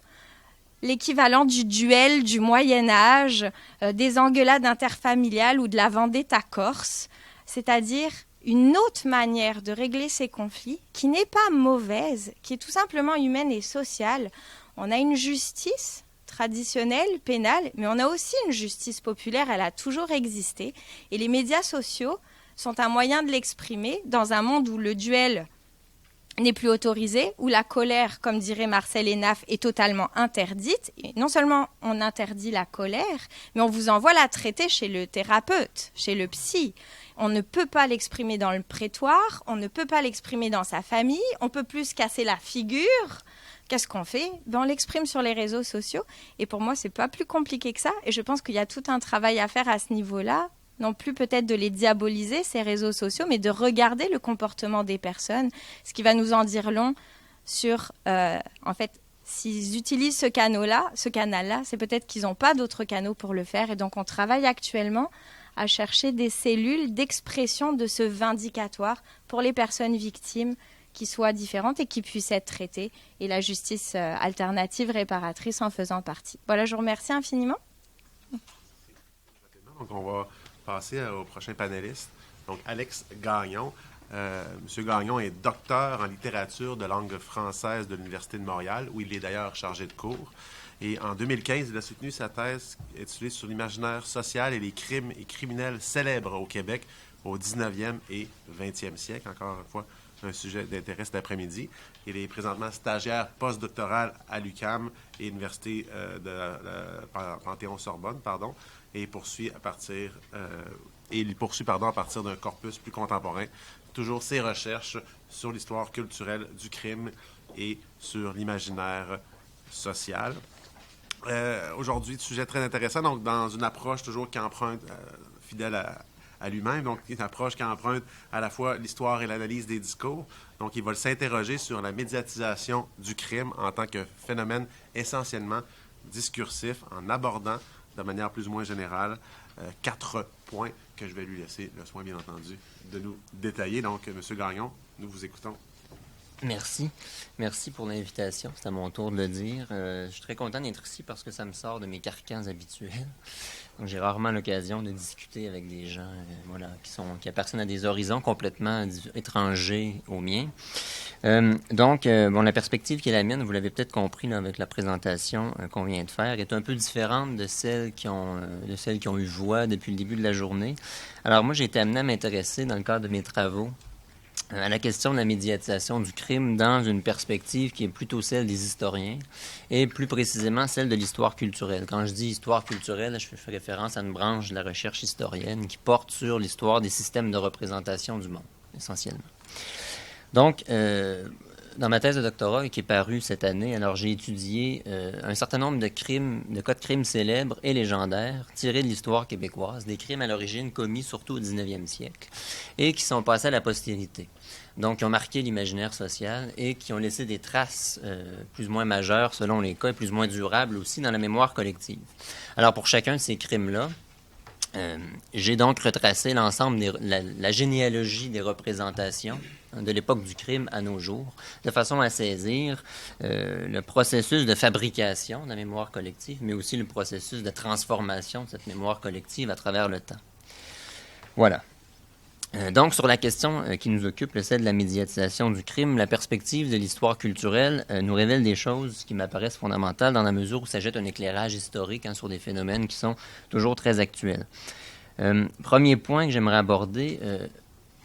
l'équivalent du duel du Moyen-Âge, des engueulades interfamiliales ou de la vendetta corse, c'est-à-dire une autre manière de régler ces conflits qui n'est pas mauvaise, qui est tout simplement humaine et sociale. On a une justice traditionnelle, pénale, mais on a aussi une justice populaire, elle a toujours existé. Et les médias sociaux sont un moyen de l'exprimer dans un monde où le duel n'est plus autorisé, où la colère, comme dirait Marcel Hénaff, est totalement interdite. Et non seulement on interdit la colère, mais on vous envoie la traiter chez le thérapeute, chez le psy. On ne peut pas l'exprimer dans le prétoire, on ne peut pas l'exprimer dans sa famille, on peut plus se casser la figure. Qu'est-ce qu'on fait ? On l'exprime sur les réseaux sociaux. Et pour moi, c'est pas plus compliqué que ça. Et je pense qu'il y a tout un travail à faire à ce niveau-là. Non plus peut-être de les diaboliser, ces réseaux sociaux, mais de regarder le comportement des personnes, ce qui va nous en dire long sur, en fait, s'ils utilisent ce canal-là, c'est peut-être qu'ils n'ont pas d'autres canaux pour le faire. Et donc, on travaille actuellement à chercher des cellules d'expression de ce vindicatoire pour les personnes victimes qui soient différentes et qui puissent être traitées. Et la justice alternative réparatrice en faisant partie. Voilà, je vous remercie infiniment. Donc, on va passer au prochain panéliste. Donc, Alex Gagnon. Monsieur Gagnon est docteur en littérature de langue française de l'Université de Montréal, où il est d'ailleurs chargé de cours. Et en 2015, il a soutenu sa thèse intitulée sur l'imaginaire social et les crimes et criminels célèbres au Québec au 19e et 20e siècle. Encore une fois, un sujet d'intérêt cet après-midi. Il est présentement stagiaire postdoctoral à l'UQAM et l'Université de Panthéon-Sorbonne, et il poursuit à partir d'un corpus plus contemporain, toujours ses recherches sur l'histoire culturelle du crime et sur l'imaginaire social. Aujourd'hui, sujet très intéressant, donc dans une approche toujours qui emprunte, fidèle à lui-même, donc une approche qui emprunte à la fois l'histoire et l'analyse des discours. Donc, il va s'interroger sur la médiatisation du crime en tant que phénomène essentiellement discursif, en abordant de manière plus ou moins générale 4 points que je vais lui laisser le soin, bien entendu, de nous détailler. Donc, M. Gagnon, nous vous écoutons. Merci. Merci pour l'invitation. C'est à mon tour de le dire. Je suis très content d'être ici parce que ça me sort de mes carcans habituels. Donc, j'ai rarement l'occasion de discuter avec des gens qui appartiennent à des horizons complètement étrangers aux miens. La perspective qui est la mienne, vous l'avez peut-être compris là, avec la présentation qu'on vient de faire, est un peu différente de celles qui ont eu voix depuis le début de la journée. Alors moi, j'ai été amené à m'intéresser dans le cadre de mes travaux à la question de la médiatisation du crime dans une perspective qui est plutôt celle des historiens et plus précisément celle de l'histoire culturelle. Quand je dis histoire culturelle, je fais référence à une branche de la recherche historienne qui porte sur l'histoire des systèmes de représentation du monde, essentiellement. Donc, dans ma thèse de doctorat qui est parue cette année, alors j'ai étudié un certain nombre de cas de crimes célèbres et légendaires tirés de l'histoire québécoise, des crimes à l'origine commis surtout au 19e siècle et qui sont passés à la postérité. Donc, qui ont marqué l'imaginaire social et qui ont laissé des traces plus ou moins majeures selon les cas et plus ou moins durables aussi dans la mémoire collective. Alors, pour chacun de ces crimes-là, j'ai donc retracé l'ensemble la généalogie des représentations de l'époque du crime à nos jours, de façon à saisir le processus de fabrication de la mémoire collective, mais aussi le processus de transformation de cette mémoire collective à travers le temps. Voilà. Donc, sur la question qui nous occupe, celle de la médiatisation du crime, la perspective de l'histoire culturelle nous révèle des choses qui m'apparaissent fondamentales dans la mesure où ça jette un éclairage historique sur des phénomènes qui sont toujours très actuels. Premier point que j'aimerais aborder,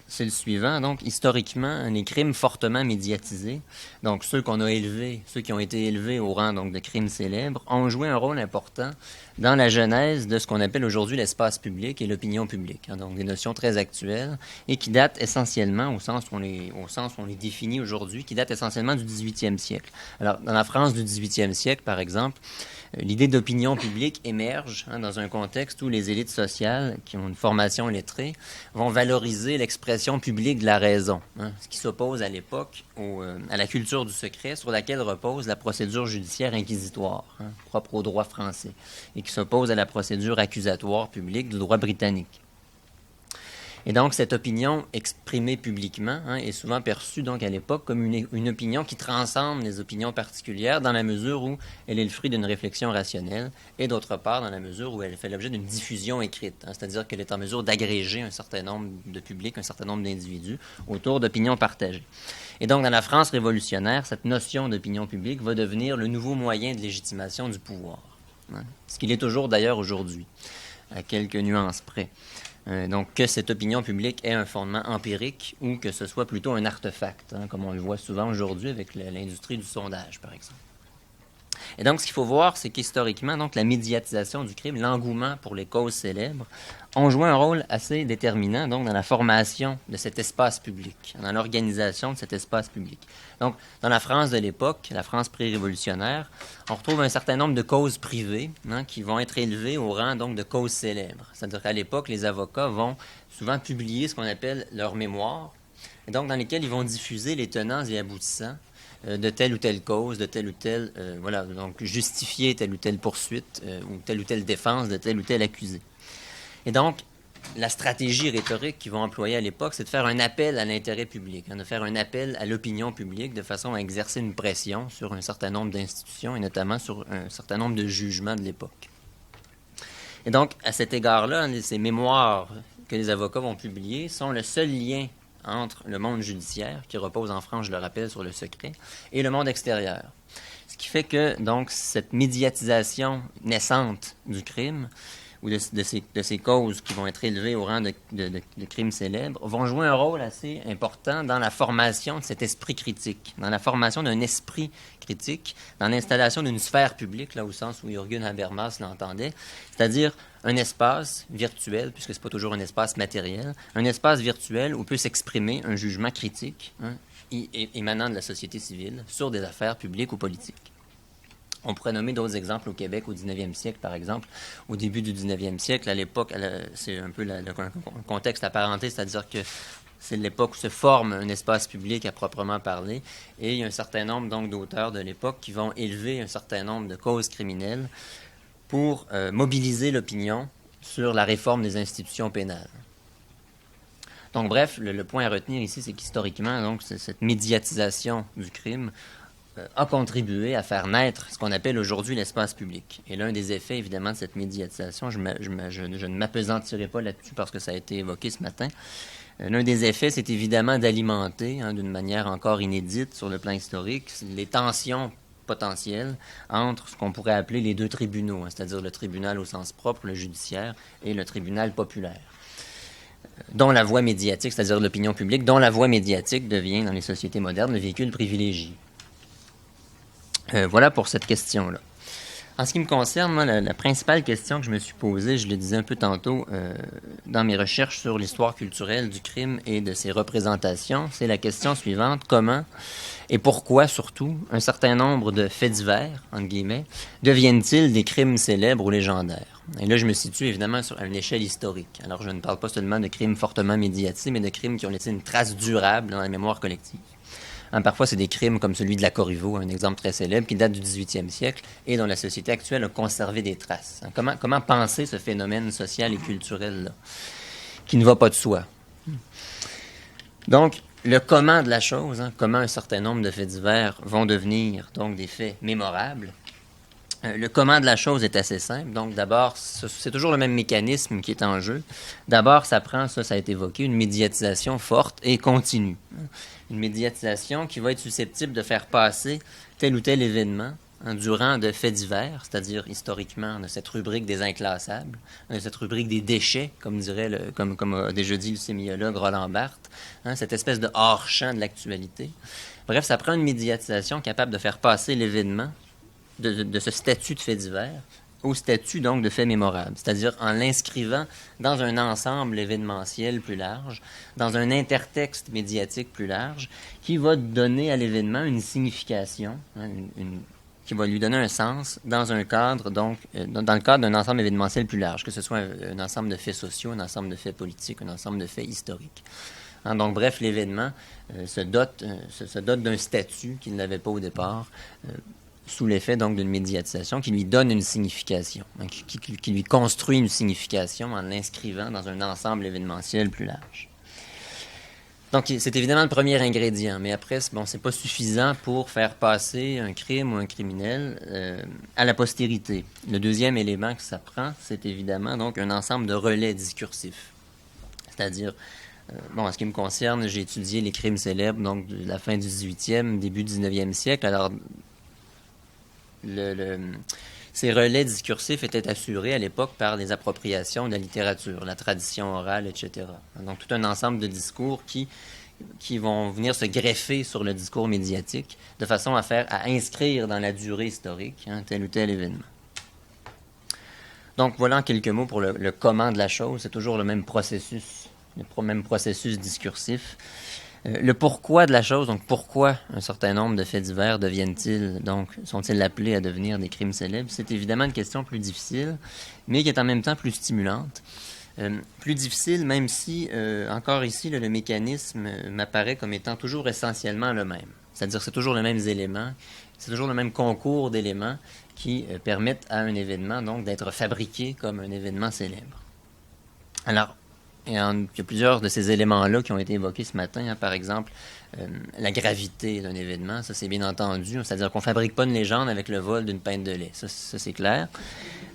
c'est le suivant. Donc, historiquement, les crimes fortement médiatisés, donc ceux qui ont été élevés au rang donc, de crimes célèbres, ont joué un rôle important dans la genèse de ce qu'on appelle aujourd'hui l'espace public et l'opinion publique. Donc, des notions très actuelles et qui datent essentiellement, au sens où on les définit aujourd'hui, qui datent essentiellement du 18e siècle. Alors, dans la France du 18e siècle, par exemple, l'idée d'opinion publique émerge dans un contexte où les élites sociales, qui ont une formation lettrée, vont valoriser l'expression publique de la raison, ce qui s'oppose à l'époque à la culture du secret sur laquelle repose la procédure judiciaire inquisitoire, propre au droit français, et qui s'oppose à la procédure accusatoire publique du droit britannique. Et donc, cette opinion exprimée publiquement est souvent perçue donc, à l'époque comme une opinion qui transcende les opinions particulières dans la mesure où elle est le fruit d'une réflexion rationnelle et d'autre part dans la mesure où elle fait l'objet d'une diffusion écrite, c'est-à-dire qu'elle est en mesure d'agréger un certain nombre de publics, un certain nombre d'individus autour d'opinions partagées. Et donc, dans la France révolutionnaire, cette notion d'opinion publique va devenir le nouveau moyen de légitimation du pouvoir, ce qu'il est toujours d'ailleurs aujourd'hui, à quelques nuances près. Donc, que cette opinion publique ait un fondement empirique ou que ce soit plutôt un artefact, comme on le voit souvent aujourd'hui avec l'industrie du sondage, par exemple. Et donc, ce qu'il faut voir, c'est qu'historiquement, donc, la médiatisation du crime, l'engouement pour les causes célèbres, ont joué un rôle assez déterminant donc, dans la formation de cet espace public, dans l'organisation de cet espace public. Donc, dans la France de l'époque, la France pré-révolutionnaire, on retrouve un certain nombre de causes privées qui vont être élevées au rang donc, de causes célèbres. C'est-à-dire qu'à l'époque, les avocats vont souvent publier ce qu'on appelle leurs mémoires, et donc dans lesquels ils vont diffuser les tenants et aboutissants de telle ou telle cause, de telle ou telle, donc justifier telle ou telle poursuite ou telle défense de tel ou tel accusé. Et donc, la stratégie rhétorique qu'ils vont employer à l'époque, c'est de faire un appel à l'intérêt public, de faire un appel à l'opinion publique de façon à exercer une pression sur un certain nombre d'institutions et notamment sur un certain nombre de jugements de l'époque. Et donc, à cet égard-là, ces mémoires que les avocats vont publier sont le seul lien entre le monde judiciaire, qui repose en France, je le rappelle, sur le secret, et le monde extérieur. Ce qui fait que, donc, cette médiatisation naissante du crime ou de ces causes qui vont être élevées au rang de crimes célèbres vont jouer un rôle assez important dans la formation de cet esprit critique, dans la formation d'un esprit critique, dans l'installation d'une sphère publique, là au sens où Jürgen Habermas l'entendait, c'est-à-dire un espace virtuel, puisque ce n'est pas toujours un espace matériel, un espace virtuel où peut s'exprimer un jugement critique émanant de la société civile sur des affaires publiques ou politiques. On pourrait nommer d'autres exemples au Québec au 19e siècle, par exemple. Au début du 19e siècle, à l'époque, c'est un peu le contexte apparenté, c'est-à-dire que c'est l'époque où se forme un espace public à proprement parler, et il y a un certain nombre donc d'auteurs de l'époque qui vont élever un certain nombre de causes criminelles pour mobiliser l'opinion sur la réforme des institutions pénales. Donc, bref, le point à retenir ici, c'est qu'historiquement, donc, cette médiatisation du crime a contribué à faire naître ce qu'on appelle aujourd'hui l'espace public. Et l'un des effets, évidemment, de cette médiatisation, je ne m'appesantirai pas là-dessus parce que ça a été évoqué ce matin, l'un des effets, c'est évidemment d'alimenter, d'une manière encore inédite sur le plan historique, les tensions potentielles entre ce qu'on pourrait appeler les deux tribunaux, c'est-à-dire le tribunal au sens propre, le judiciaire, et le tribunal populaire, dont la voix médiatique, c'est-à-dire l'opinion publique, dont la voix médiatique devient, dans les sociétés modernes, le véhicule privilégié. Voilà pour cette question-là. En ce qui me concerne, moi, la principale question que je me suis posée, je le disais un peu tantôt dans mes recherches sur l'histoire culturelle du crime et de ses représentations, c'est la question suivante: comment et pourquoi, surtout, un certain nombre de faits divers, entre guillemets, deviennent-ils des crimes célèbres ou légendaires? Et là, je me situe évidemment sur une échelle historique. Alors, je ne parle pas seulement de crimes fortement médiatisés, mais de crimes qui ont laissé une trace durable dans la mémoire collective. Parfois, c'est des crimes comme celui de la Corriveau, un exemple très célèbre, qui date du 18e siècle et dont la société actuelle a conservé des traces. Comment penser ce phénomène social et culturel-là, qui ne va pas de soi? Donc, le comment de la chose, comment un certain nombre de faits divers vont devenir donc des faits mémorables. Le comment de la chose est assez simple. Donc, d'abord, c'est toujours le même mécanisme qui est en jeu. D'abord, ça prend, ça a été évoqué, une médiatisation forte et continue. Une médiatisation qui va être susceptible de faire passer tel ou tel événement durant de faits divers, c'est-à-dire historiquement de cette rubrique des inclassables, de cette rubrique des déchets, comme dirait, comme a déjà dit le sémiologue Roland Barthes, cette espèce de hors-champ de l'actualité. Bref, ça prend une médiatisation capable de faire passer l'événement de ce statut de fait divers au statut donc de fait mémorable, c'est-à-dire en l'inscrivant dans un ensemble événementiel plus large, dans un intertexte médiatique plus large, qui va donner à l'événement une signification, qui va lui donner un sens dans un cadre, donc, dans le cadre d'un ensemble événementiel plus large, que ce soit un ensemble de faits sociaux, un ensemble de faits politiques, un ensemble de faits historiques. Donc, bref, l'événement se dote d'un statut qu'il n'avait pas au départ, sous l'effet donc d'une médiatisation qui lui donne une signification, qui lui construit une signification en l'inscrivant dans un ensemble événementiel plus large. Donc, c'est évidemment le premier ingrédient, mais après, c'est pas suffisant pour faire passer un crime ou un criminel à la postérité. Le deuxième élément que ça prend, c'est évidemment donc un ensemble de relais discursifs. C'est-à-dire, en ce qui me concerne, j'ai étudié les crimes célèbres donc de la fin du 18e, début du 19e siècle. Alors, ces relais discursifs étaient assurés à l'époque par les appropriations de la littérature, la tradition orale, etc. Donc, tout un ensemble de discours qui vont venir se greffer sur le discours médiatique de façon à inscrire dans la durée historique tel ou tel événement. Donc, voilà en quelques mots pour le comment de la chose. C'est toujours le même processus discursif. Le pourquoi de la chose, donc pourquoi un certain nombre de faits divers sont-ils appelés à devenir des crimes célèbres, c'est évidemment une question plus difficile, mais qui est en même temps plus stimulante. Plus difficile, même si, encore ici, le mécanisme m'apparaît comme étant toujours essentiellement le même. C'est-à-dire que c'est toujours les mêmes éléments, c'est toujours le même concours d'éléments qui permettent à un événement donc d'être fabriqué comme un événement célèbre. Alors, il y a plusieurs de ces éléments-là qui ont été évoqués ce matin. Par exemple, la gravité d'un événement, ça c'est bien entendu. C'est-à-dire qu'on ne fabrique pas une légende avec le vol d'une pinte de lait. Ça c'est clair.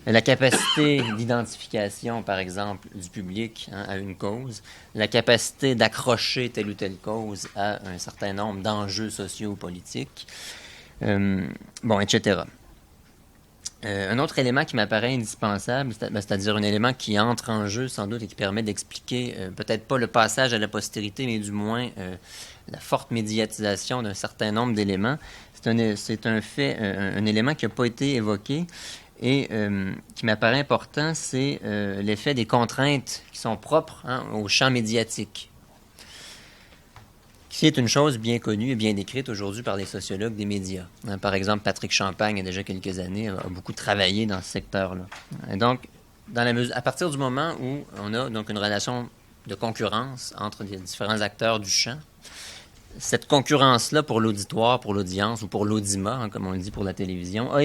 La capacité d'identification, par exemple, du public à une cause. La capacité d'accrocher telle ou telle cause à un certain nombre d'enjeux sociaux ou politiques. Etc. Un autre élément qui m'apparaît indispensable, c'est-à-dire un élément qui entre en jeu sans doute et qui permet d'expliquer peut-être pas le passage à la postérité, mais du moins la forte médiatisation d'un certain nombre d'éléments, c'est un fait, un élément qui n'a pas été évoqué et qui m'apparaît important, c'est l'effet des contraintes qui sont propres au champ médiatique, qui est une chose bien connue et bien décrite aujourd'hui par les sociologues des médias. Par exemple, Patrick Champagne, il y a déjà quelques années, a beaucoup travaillé dans ce secteur-là. Et donc, à partir du moment où on a donc une relation de concurrence entre les différents acteurs du champ, cette concurrence-là pour l'auditoire, pour l'audience ou pour l'audima, comme on le dit pour la télévision, a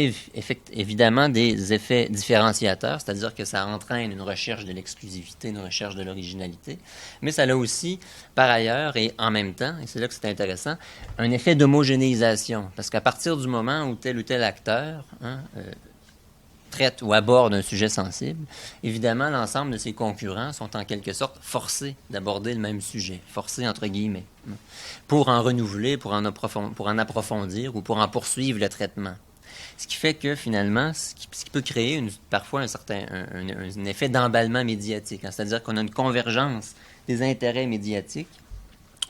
évidemment des effets différenciateurs, c'est-à-dire que ça entraîne une recherche de l'exclusivité, une recherche de l'originalité, mais ça a aussi, par ailleurs et en même temps, et c'est là que c'est intéressant, un effet d'homogénéisation, parce qu'à partir du moment où tel ou tel acteur traite ou aborde un sujet sensible, évidemment, l'ensemble de ses concurrents sont en quelque sorte forcés d'aborder le même sujet, forcés entre guillemets, pour en renouveler, pour en approfondir ou pour en poursuivre le traitement. Ce qui fait que finalement, ce qui peut créer parfois un effet d'emballement médiatique, c'est-à-dire qu'on a une convergence des intérêts médiatiques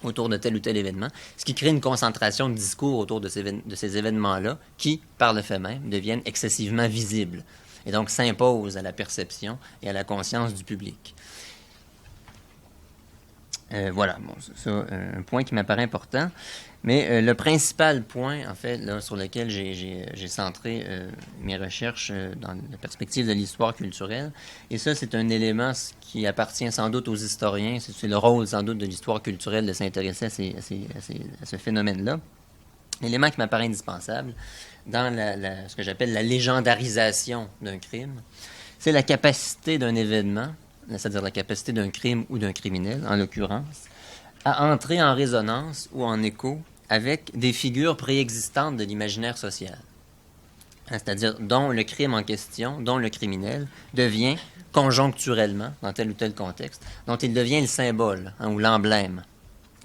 autour de tel ou tel événement, ce qui crée une concentration de discours autour de ces événements-là qui, par le fait même, deviennent excessivement visibles et donc s'imposent à la perception et à la conscience du public. Voilà, bon, c'est ça, un point qui m'apparaît important. Mais le principal point, en fait, là, sur lequel j'ai centré mes recherches dans la perspective de l'histoire culturelle, et ça, c'est un élément qui appartient sans doute aux historiens, c'est le rôle sans doute de l'histoire culturelle de s'intéresser à ce phénomène-là. L'élément qui m'apparaît indispensable dans ce que j'appelle la légendarisation d'un crime, c'est la capacité d'un événement, c'est-à-dire la capacité d'un crime ou d'un criminel, en l'occurrence, à entrer en résonance ou en écho avec des figures préexistantes de l'imaginaire social. C'est-à-dire dont le crime en question, dont le criminel, devient conjoncturellement, dans tel ou tel contexte, dont il devient le symbole ou l'emblème,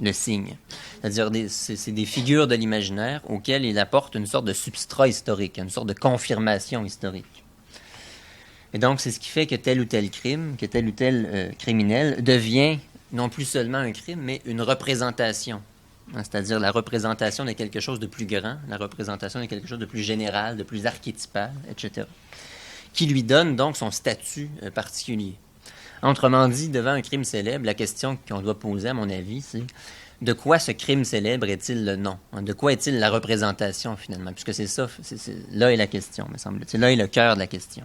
le signe. C'est-à-dire c'est des figures de l'imaginaire auxquelles il apporte une sorte de substrat historique, une sorte de confirmation historique. Et donc, c'est ce qui fait que tel ou tel crime, que tel ou tel criminel devient non plus seulement un crime, mais une représentation. C'est-à-dire la représentation de quelque chose de plus grand, la représentation de quelque chose de plus général, de plus archétypal, etc., qui lui donne donc son statut particulier. Autrement dit, devant un crime célèbre, la question qu'on doit poser, à mon avis, c'est de quoi ce crime célèbre est-il le nom? De quoi est-il la représentation, finalement? Puisque c'est ça, là est la question, me semble-t-il. Là est le cœur de la question.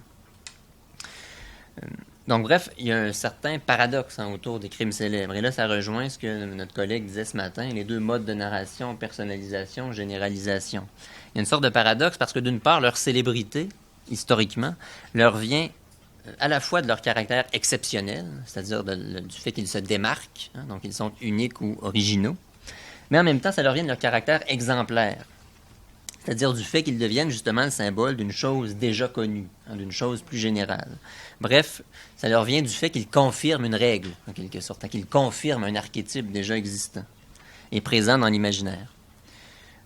Donc, bref, il y a un certain paradoxe autour des crimes célèbres. Et là, ça rejoint ce que notre collègue disait ce matin, les deux modes de narration, personnalisation, généralisation. Il y a une sorte de paradoxe parce que, d'une part, leur célébrité, historiquement, leur vient à la fois de leur caractère exceptionnel, c'est-à-dire du fait qu'ils se démarquent, donc ils sont uniques ou originaux, mais en même temps, ça leur vient de leur caractère exemplaire, c'est-à-dire du fait qu'ils deviennent justement le symbole d'une chose déjà connue, d'une chose plus générale. Bref, ça leur vient du fait qu'ils confirment une règle, en quelque sorte, qu'ils confirment un archétype déjà existant et présent dans l'imaginaire.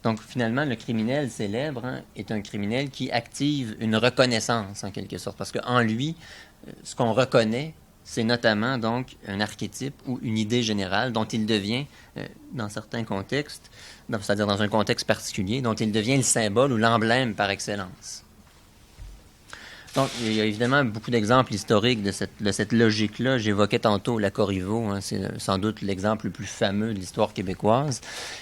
Donc, finalement, le criminel célèbre est un criminel qui active une reconnaissance, en quelque sorte, parce qu'en lui, ce qu'on reconnaît, c'est notamment donc un archétype ou une idée générale dont il devient, dans certains contextes, c'est-à-dire dans un contexte particulier, dont il devient le symbole ou l'emblème par excellence. Donc, il y a évidemment beaucoup d'exemples historiques de cette logique-là. J'évoquais tantôt la Corriveau, c'est sans doute l'exemple le plus fameux de l'histoire québécoise.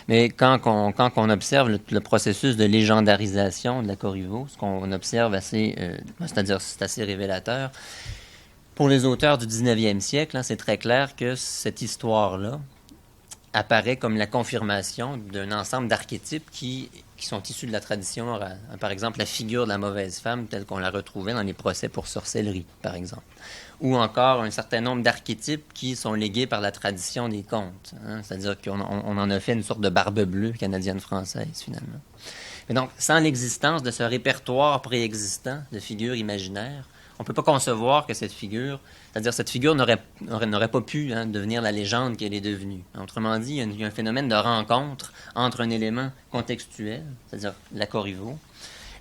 Mais quand on observe le processus de légendarisation de la Corriveau, ce qu'on observe c'est-à-dire c'est assez révélateur, pour les auteurs du 19e siècle, c'est très clair que cette histoire-là apparaît comme la confirmation d'un ensemble d'archétypes qui sont issus de la tradition orale. Par exemple, la figure de la mauvaise femme telle qu'on la retrouvait dans les procès pour sorcellerie, par exemple. Ou encore un certain nombre d'archétypes qui sont légués par la tradition des contes. C'est-à-dire qu'on en a fait une sorte de barbe bleue canadienne-française, finalement. Mais donc, sans l'existence de ce répertoire préexistant de figures imaginaires, on ne peut pas concevoir que cette figure n'aurait pas pu devenir la légende qu'elle est devenue. Autrement dit, il y a un phénomène de rencontre entre un élément contextuel, c'est-à-dire la Corriveau,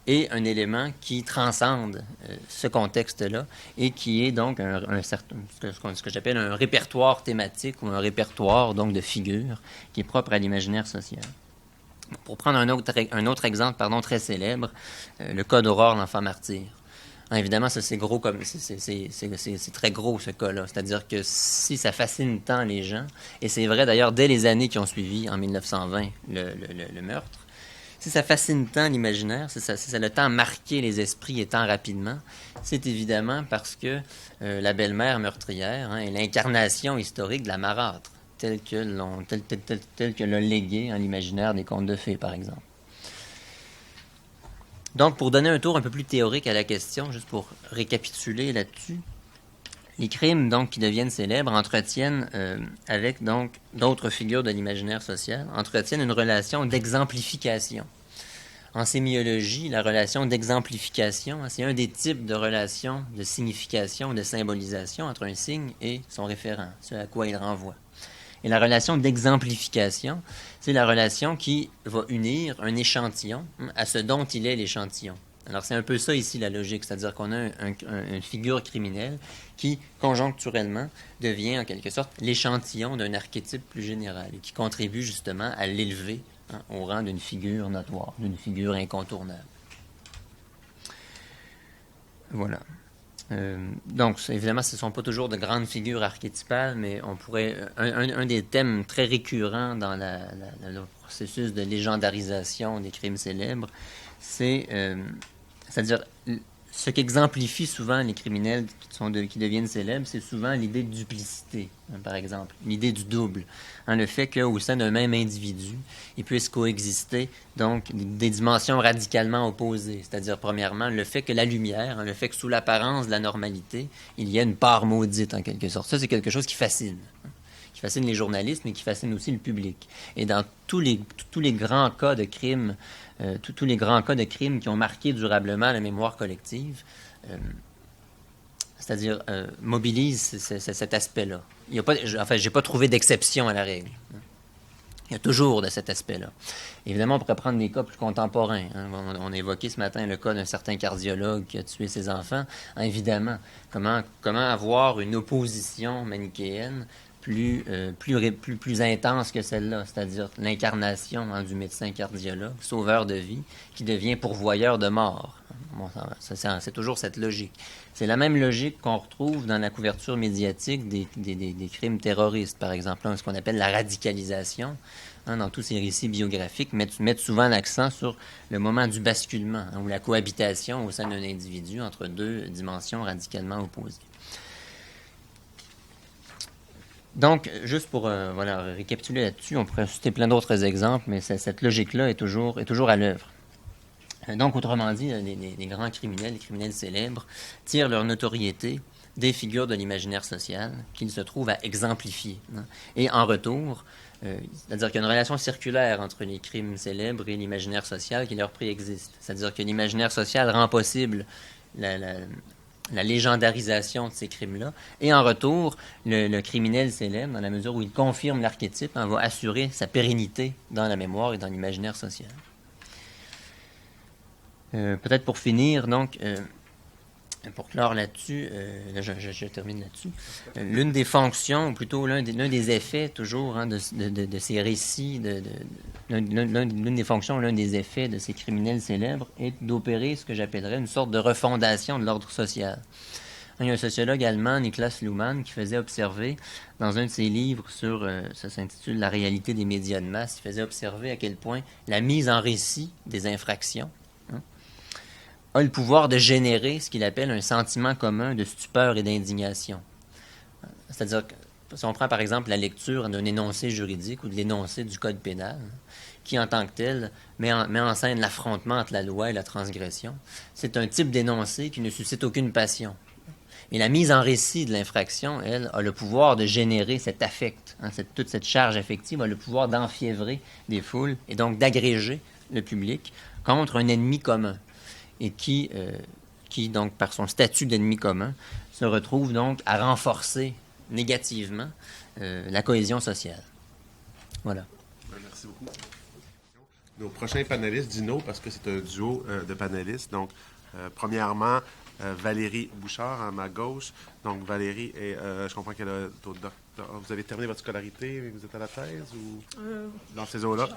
est un élément qui transcende ce contexte-là et qui est donc ce que j'appelle un répertoire thématique ou un répertoire donc de figures qui est propre à l'imaginaire social. Pour prendre un autre exemple très célèbre, le cas d'Aurore, l'enfant martyr. Évidemment, ça c'est gros comme c'est très gros ce cas-là. C'est-à-dire que si ça fascine tant les gens, et c'est vrai d'ailleurs dès les années qui ont suivi en 1920 le meurtre, si ça fascine tant l'imaginaire, si ça a tant marqué les esprits et tant rapidement, c'est évidemment parce que la belle-mère meurtrière est l'incarnation historique de la marâtre, telle que l'a légué l'imaginaire des contes de fées, par exemple. Donc, pour donner un tour un peu plus théorique à la question, juste pour récapituler là-dessus, les crimes donc, qui deviennent célèbres entretiennent, avec donc d'autres figures de l'imaginaire social, entretiennent une relation d'exemplification. En sémiologie, la relation d'exemplification, c'est un des types de relations de signification, de symbolisation entre un signe et son référent, ce à quoi il renvoie. Et la relation d'exemplification, c'est la relation qui va unir un échantillon à ce dont il est l'échantillon. Alors, c'est un peu ça ici la logique, c'est-à-dire qu'on a une figure criminelle qui, conjoncturellement, devient en quelque sorte l'échantillon d'un archétype plus général et qui contribue justement à l'élever au rang d'une figure notoire, d'une figure incontournable. Voilà. Donc, évidemment, ce ne sont pas toujours de grandes figures archétypales, mais on pourrait. Un des thèmes très récurrents dans le processus de légendarisation des crimes célèbres, c'est-à-dire ce qu'exemplifient souvent les criminels qui deviennent célèbres, c'est souvent l'idée de duplicité, par exemple, l'idée du double, le fait qu'au sein d'un même individu, il puisse coexister donc des dimensions radicalement opposées, c'est-à-dire premièrement le fait que la lumière, le fait que sous l'apparence de la normalité, il y a une part maudite en quelque sorte. Ça, c'est quelque chose qui fascine les journalistes, mais qui fascine aussi le public. Et dans tous les grands cas de crimes, tous les grands cas de crimes qui ont marqué durablement la mémoire collective, c'est-à-dire mobilisent cet aspect-là. Je n'ai pas trouvé d'exception à la règle. Il y a toujours de cet aspect-là. Évidemment, on pourrait prendre des cas plus contemporains. On a évoqué ce matin le cas d'un certain cardiologue qui a tué ses enfants. Évidemment, comment avoir une opposition manichéenne plus intense que celle-là, c'est-à-dire l'incarnation du médecin cardiologue, sauveur de vie, qui devient pourvoyeur de mort. Bon, c'est toujours cette logique. C'est la même logique qu'on retrouve dans la couverture médiatique des crimes terroristes, par exemple, ce qu'on appelle la radicalisation. Dans tous ces récits biographiques, mettent souvent l'accent sur le moment du basculement, ou la cohabitation au sein d'un individu entre deux dimensions radicalement opposées. Donc, juste pour récapituler là-dessus, on pourrait citer plein d'autres exemples, mais cette logique-là est toujours à l'œuvre. Donc, autrement dit, les grands criminels, les criminels célèbres, tirent leur notoriété des figures de l'imaginaire social qu'ils se trouvent à exemplifier. Et en retour, c'est-à-dire qu'il y a une relation circulaire entre les crimes célèbres et l'imaginaire social qui leur préexiste. C'est-à-dire que l'imaginaire social rend possible la légendarisation de ces crimes-là. Et en retour, le criminel célèbre, dans la mesure où il confirme l'archétype, va assurer sa pérennité dans la mémoire et dans l'imaginaire social. Peut-être pour finir, donc, pour clore là-dessus, je termine là-dessus, l'une des fonctions, ou plutôt l'un des effets toujours de ces récits, l'une des fonctions, l'un des effets de ces criminels célèbres est d'opérer ce que j'appellerais une sorte de refondation de l'ordre social. Il y a un sociologue allemand, Niklas Luhmann, qui faisait observer, dans un de ses livres ça s'intitule « La réalité des médias de masse », il faisait observer à quel point la mise en récit des infractions a le pouvoir de générer ce qu'il appelle un sentiment commun de stupeur et d'indignation. C'est-à-dire que si on prend par exemple la lecture d'un énoncé juridique ou de l'énoncé du code pénal, qui en tant que tel met en scène l'affrontement entre la loi et la transgression, c'est un type d'énoncé qui ne suscite aucune passion. Mais la mise en récit de l'infraction, elle, a le pouvoir de générer cet affect. Toute cette charge affective a le pouvoir d'enfiévrer des foules et donc d'agréger le public contre un ennemi commun. Et qui, donc, par son statut d'ennemi commun, se retrouve donc à renforcer négativement la cohésion sociale. Voilà. Merci beaucoup. nos prochains panélistes, Dino, parce que c'est un duo de panélistes. Donc, premièrement, Valérie Bouchard à ma gauche. Donc, Valérie, je comprends qu'elle a vous avez terminé votre scolarité, vous êtes à la thèse ou dans ces eaux-là?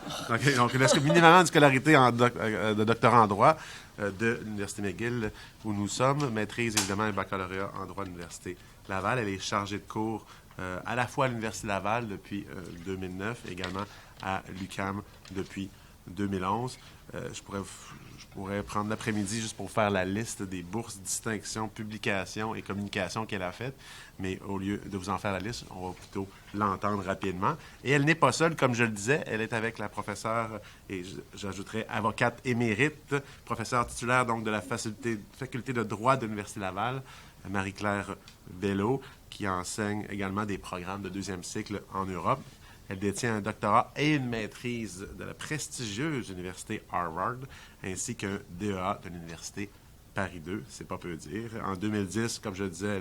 Donc, il reste minimalement une scolarité de doctorat en droit de l'Université McGill où nous sommes. Maîtrise, évidemment, un baccalauréat en droit de l'Université Laval. Elle est chargée de cours à la fois à l'Université Laval depuis 2009, également à l'UQAM depuis 2011. Je pourrais prendre l'après-midi juste pour faire la liste des bourses, distinctions, publications et communications qu'elle a faites. Mais au lieu de vous en faire la liste, on va plutôt l'entendre rapidement. Et elle n'est pas seule, comme je le disais. Elle est avec la professeure, et j'ajouterais avocate émérite, professeure titulaire donc de la faculté de droit de l'Université Laval, Marie-Claire Bello, qui enseigne également des programmes de deuxième cycle en Europe. Elle détient un doctorat et une maîtrise de la prestigieuse université Harvard, ainsi qu'un DEA de l'université Paris II, c'est pas peu dire. En 2010, comme je le disais,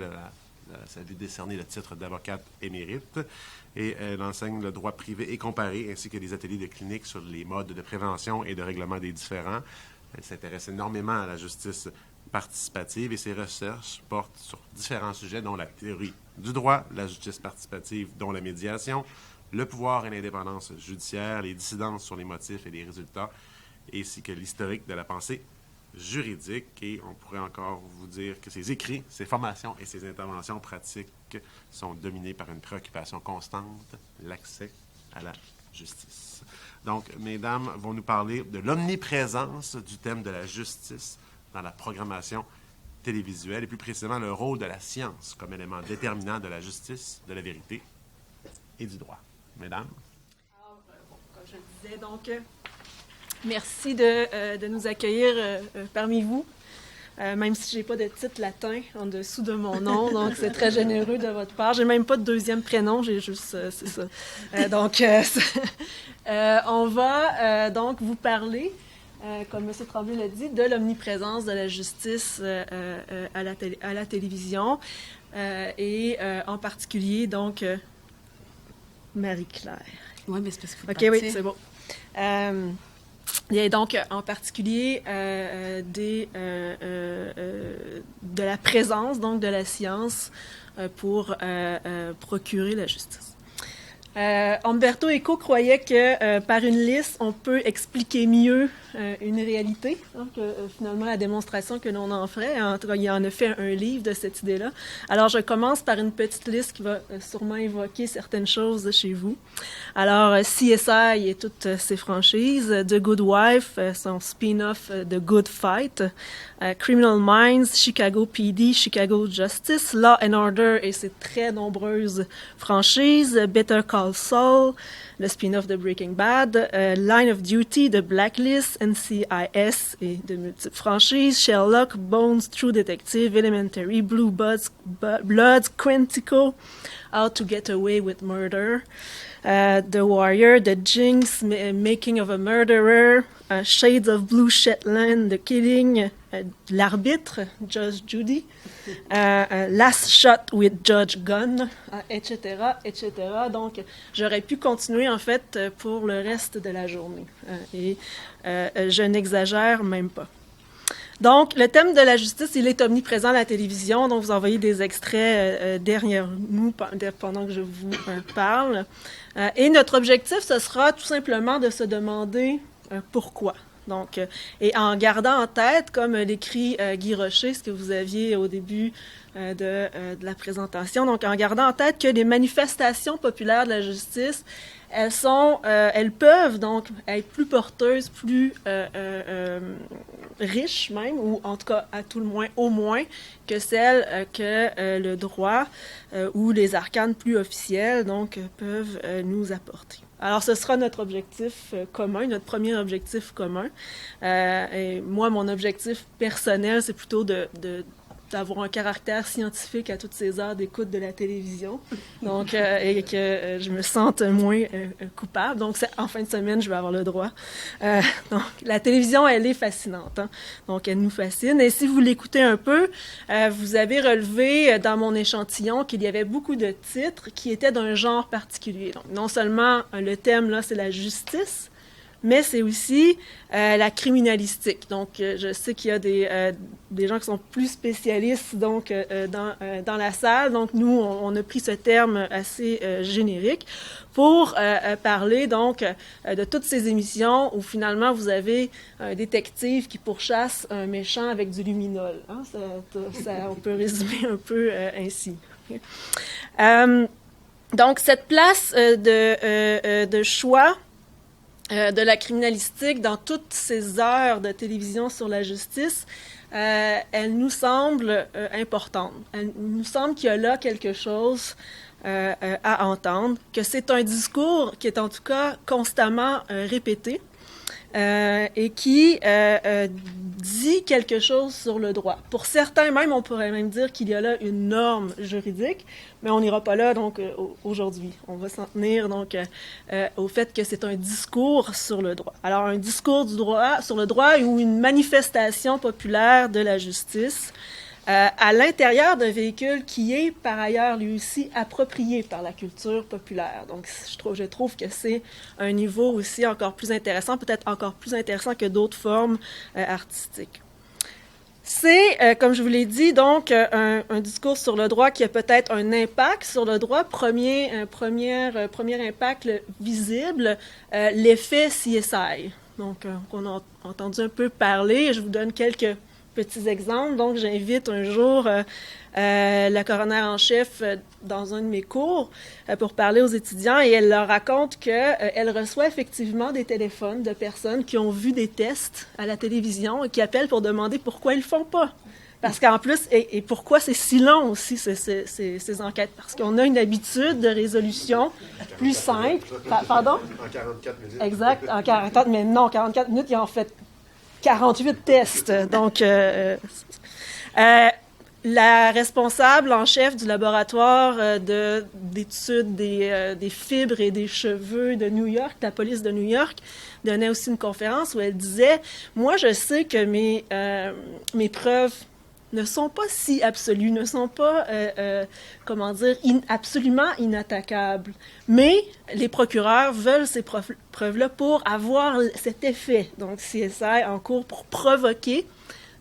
ça a vu décerner le titre d'avocate émérite et elle enseigne le droit privé et comparé, ainsi que des ateliers de clinique sur les modes de prévention et de règlement des différends. Elle s'intéresse énormément à la justice participative et ses recherches portent sur différents sujets, dont la théorie du droit, la justice participative, dont la médiation, le pouvoir et l'indépendance judiciaire, les dissidences sur les motifs et les résultats, ainsi que l'historique de la pensée juridique. Et on pourrait encore vous dire que ses écrits, ses formations et ses interventions pratiques sont dominés par une préoccupation constante, l'accès à la justice. Donc, mesdames vont nous parler de l'omniprésence du thème de la justice dans la programmation télévisuelle, et plus précisément le rôle de la science comme élément déterminant de la justice, de la vérité et du droit. Mesdames. Alors, comme je le disais, donc, merci de nous accueillir parmi vous, même si je n'ai pas de titre latin en dessous de mon nom, donc c'est très généreux de votre part. Je n'ai même pas de deuxième prénom, j'ai juste, c'est ça. On va donc vous parler, comme M. Tremblay l'a dit, de l'omniprésence de la justice à la télévision, et en particulier, donc, Marie-Claire. Oui, mais c'est parce qu'il faut OK, oui, c'est bon. Il y a donc en particulier de la présence donc de la science pour procurer la justice. Umberto Eco croyait que par une liste, on peut expliquer mieux une réalité, hein, que finalement la démonstration que l'on en ferait. En tout cas, il en a fait un livre de cette idée-là. Alors, je commence par une petite liste qui va sûrement évoquer certaines choses de chez vous. Alors, CSI et toutes ses franchises, The Good Wife, son spin-off The Good Fight, Criminal Minds, Chicago PD, Chicago Justice, Law and Order et ses très nombreuses franchises, Better Call Saul, le spin-off de Breaking Bad, Line of Duty, The Blacklist, NCIS et de multiples franchises, Sherlock, Bones, True Detective, Elementary, Blue Bloods, Quantico, How to Get Away with Murder, The Warrior, The Jinx, Making of a Murderer, Shades of Blue, Shetland, The Killing, L'Arbitre, Judge Judy, Last Shot with Judge Gunn, etc., etc. Donc, j'aurais pu continuer, en fait, pour le reste de la journée. Et je n'exagère même pas. Donc, le thème de la justice, il est omniprésent à la télévision. Donc, vous envoyez des extraits derrière nous pendant que je vous parle. Et notre objectif, ce sera tout simplement de se demander pourquoi. Donc, et en gardant en tête, comme l'écrit Guy Rocher, ce que vous aviez au début de la présentation, donc en gardant en tête que les manifestations populaires de la justice, elles peuvent donc être plus porteuses, plus riches même, ou en tout cas à tout le moins, au moins, que celles que le droit ou les arcanes plus officiels donc peuvent nous apporter. Alors, ce sera notre objectif commun, notre premier objectif commun. Et moi, mon objectif personnel, c'est plutôt d'avoir un caractère scientifique à toutes ces heures d'écoute de la télévision, donc et que je me sente moins coupable. Donc, en fin de semaine, je vais avoir le droit. Donc, la télévision, elle est fascinante, hein? Donc, elle nous fascine. Et si vous l'écoutez un peu, vous avez relevé dans mon échantillon qu'il y avait beaucoup de titres qui étaient d'un genre particulier. Donc, non seulement le thème, là, c'est la justice, mais c'est aussi la criminalistique. Donc, je sais qu'il y a des gens qui sont plus spécialistes donc dans la salle. Donc, nous, on a pris ce terme assez générique pour parler donc de toutes ces émissions où finalement vous avez un détective qui pourchasse un méchant avec du luminol. Hein? On peut résumer un peu ainsi. Donc, cette place de choix de la criminalistique dans toutes ces heures de télévision sur la justice, elle nous semble importante. Elle nous semble qu'il y a là quelque chose à entendre, que c'est un discours qui est en tout cas constamment répété et qui dit quelque chose sur le droit. Pour certains même, on pourrait même dire qu'il y a là une norme juridique, mais on n'ira pas là donc aujourd'hui. On va s'en tenir donc au fait que c'est un discours sur le droit. Alors un discours sur le droit ou une manifestation populaire de la justice à l'intérieur d'un véhicule qui est par ailleurs lui aussi approprié par la culture populaire. Donc je trouve que c'est un niveau aussi encore plus intéressant, peut-être encore plus intéressant que d'autres formes artistiques. C'est, comme je vous l'ai dit, donc un discours sur le droit qui a peut-être un impact sur le droit. Premier impact visible, l'effet CSI. Donc, on a entendu un peu parler. Je vous donne quelques petits exemples. Donc, j'invite un jour la coroner en chef dans un de mes cours pour parler aux étudiants et elle leur raconte qu'elle reçoit effectivement des téléphones de personnes qui ont vu des tests à la télévision et qui appellent pour demander pourquoi ils le font pas. Parce qu'en plus, et pourquoi c'est si long aussi ces enquêtes? Parce qu'on a une habitude de résolution plus simple. Pardon? En 44 minutes. Exact, en 44, mais non, 44 minutes, ils ont fait 48 tests. Donc, la responsable en chef du laboratoire d'études des fibres et des cheveux de New York, la police de New York, donnait aussi une conférence où elle disait « Moi, je sais que mes preuves ne sont pas si absolues, ne sont pas, absolument inattaquables. Mais les procureurs veulent ces preuves-là pour avoir cet effet, donc CSI en cours, pour provoquer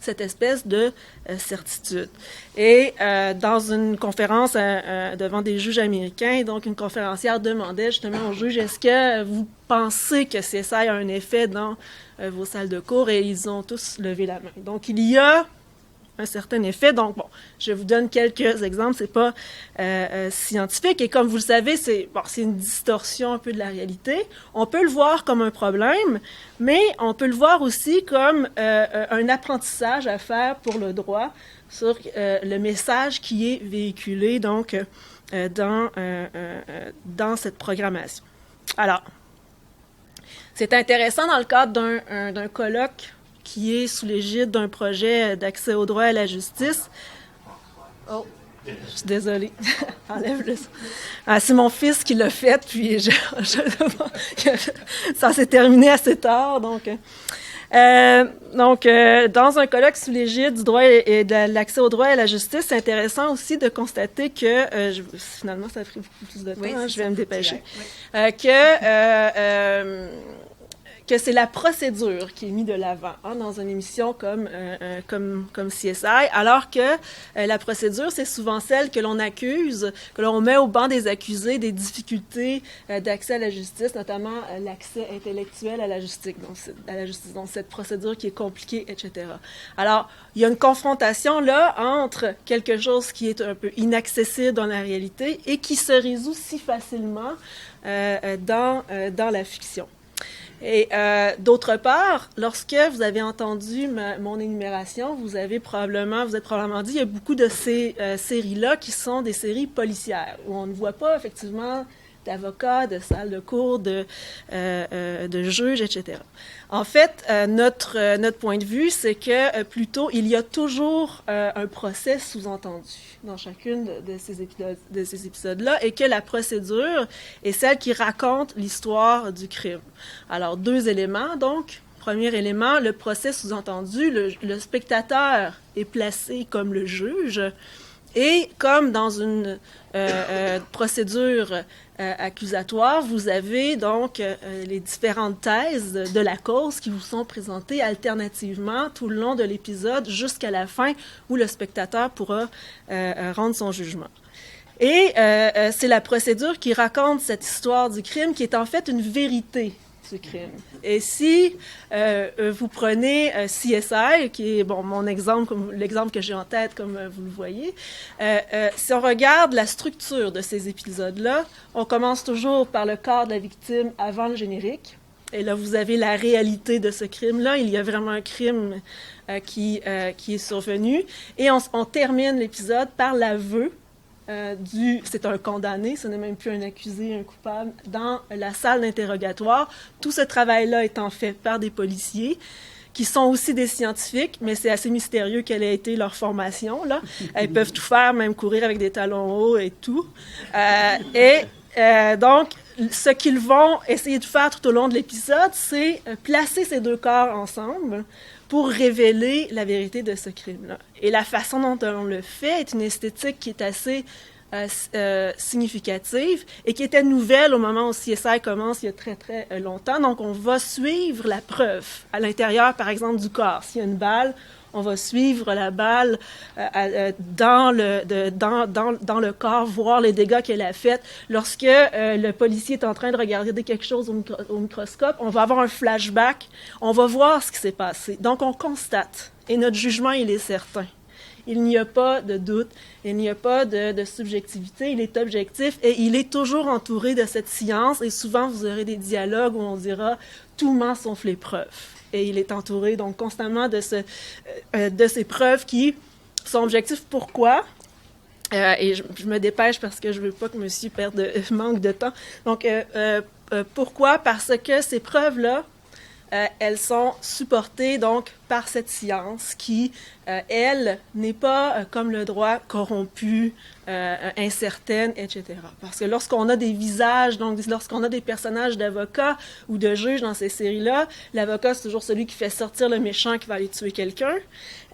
cette espèce de certitude. » Et dans une conférence devant des juges américains, donc une conférencière demandait justement aux juges, est-ce que vous pensez que CSI a un effet dans vos salles de cours? Et ils ont tous levé la main. Donc il y a un certain effet. Donc, bon, je vous donne quelques exemples. C'est pas scientifique. Et comme vous le savez, c'est une distorsion un peu de la réalité. On peut le voir comme un problème, mais on peut le voir aussi comme un apprentissage à faire pour le droit sur le message qui est véhiculé donc dans cette programmation. Alors, c'est intéressant dans le cadre d'un colloque qui est sous l'égide d'un projet d'accès au droit et à la justice. Oh, je suis désolée. Enlève-le. Ah, c'est mon fils qui l'a fait, puis ça s'est terminé assez tard. Donc, dans un colloque sous l'égide du droit et de l'accès au droit et à la justice, c'est intéressant aussi de constater que, finalement, ça a pris beaucoup plus de temps, oui, je vais me dépêcher, oui. Que c'est la procédure qui est mise de l'avant dans une émission comme CSI, alors que la procédure, c'est souvent celle que l'on accuse, que l'on met au banc des accusés des difficultés d'accès à la justice, notamment l'accès intellectuel à la justice, donc cette procédure qui est compliquée, etc. Alors, il y a une confrontation là entre quelque chose qui est un peu inaccessible dans la réalité et qui se résout si facilement dans la fiction. Et d'autre part, lorsque vous avez entendu mon énumération, vous êtes probablement dit, il y a beaucoup de ces séries-là qui sont des séries policières, où on ne voit pas effectivement d'avocats, de salles de cours, de juges, etc. En fait, notre point de vue, c'est que plutôt, il y a toujours un procès sous-entendu dans chacune de ces épisodes-là, et que la procédure est celle qui raconte l'histoire du crime. Alors, 2 éléments, donc. Premier élément, le procès sous-entendu, le spectateur est placé comme le juge, Et comme dans une procédure accusatoire, vous avez donc les différentes thèses de la cause qui vous sont présentées alternativement tout le long de l'épisode jusqu'à la fin où le spectateur pourra rendre son jugement. Et c'est la procédure qui raconte cette histoire du crime qui est en fait une vérité du crime. Et si vous prenez CSI, qui est mon exemple, l'exemple que j'ai en tête, comme vous le voyez, si on regarde la structure de ces épisodes-là, on commence toujours par le corps de la victime avant le générique. Et là, vous avez la réalité de ce crime-là. Il y a vraiment un crime qui est survenu. Et on termine l'épisode par l'aveu c'est un condamné, ce n'est même plus un accusé, un coupable, dans la salle d'interrogatoire. Tout ce travail-là étant fait par des policiers qui sont aussi des scientifiques, mais c'est assez mystérieux quelle a été leur formation, là. Ils peuvent tout faire, même courir avec des talons hauts et tout. Donc, ce qu'ils vont essayer de faire tout au long de l'épisode, c'est placer ces deux corps ensemble pour révéler la vérité de ce crime-là. Et la façon dont on le fait est une esthétique qui est assez significative et qui était nouvelle au moment où CSI commence il y a très, très longtemps. Donc, on va suivre la preuve à l'intérieur, par exemple, du corps. S'il y a une balle, on va suivre la balle dans le corps, voir les dégâts qu'elle a faits. Lorsque le policier est en train de regarder quelque chose au microscope, on va avoir un flashback, on va voir ce qui s'est passé. Donc, on constate. Et notre jugement, il est certain. Il n'y a pas de doute, il n'y a pas de subjectivité, il est objectif et il est toujours entouré de cette science. Et souvent, vous aurez des dialogues où on dira « tout ment sauf les preuves ». Et il est entouré donc constamment de ces preuves qui sont objectives. Pourquoi? Et je me dépêche parce que je ne veux pas que monsieur manque de temps. Donc, pourquoi? Parce que ces preuves-là, elles sont supportées donc par cette science qui, elle, n'est pas comme le droit corrompue, incertaine, etc. Parce que lorsqu'on a des visages, donc lorsqu'on a des personnages d'avocats ou de juges dans ces séries-là, l'avocat, c'est toujours celui qui fait sortir le méchant qui va aller tuer quelqu'un.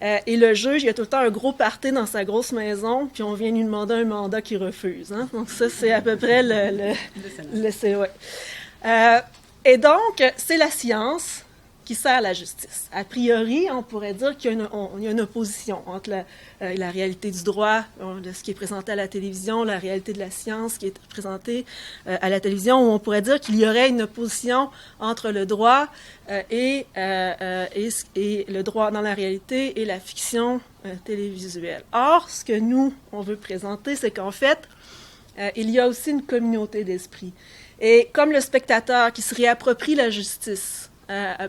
Et le juge, il y a tout le temps un gros party dans sa grosse maison, puis on vient lui demander un mandat qu'il refuse. Hein? Donc ça, c'est à peu près et donc, c'est la science qui sert la justice. A priori, on pourrait dire qu'il y a une opposition entre la réalité du droit, de ce qui est présenté à la télévision, la réalité de la science qui est présentée à la télévision, où on pourrait dire qu'il y aurait une opposition entre le droit et le droit dans la réalité et la fiction télévisuelle. Or, ce que nous, on veut présenter, c'est qu'en fait, il y a aussi une communauté d'esprit. Et comme le spectateur qui se réapproprie la justice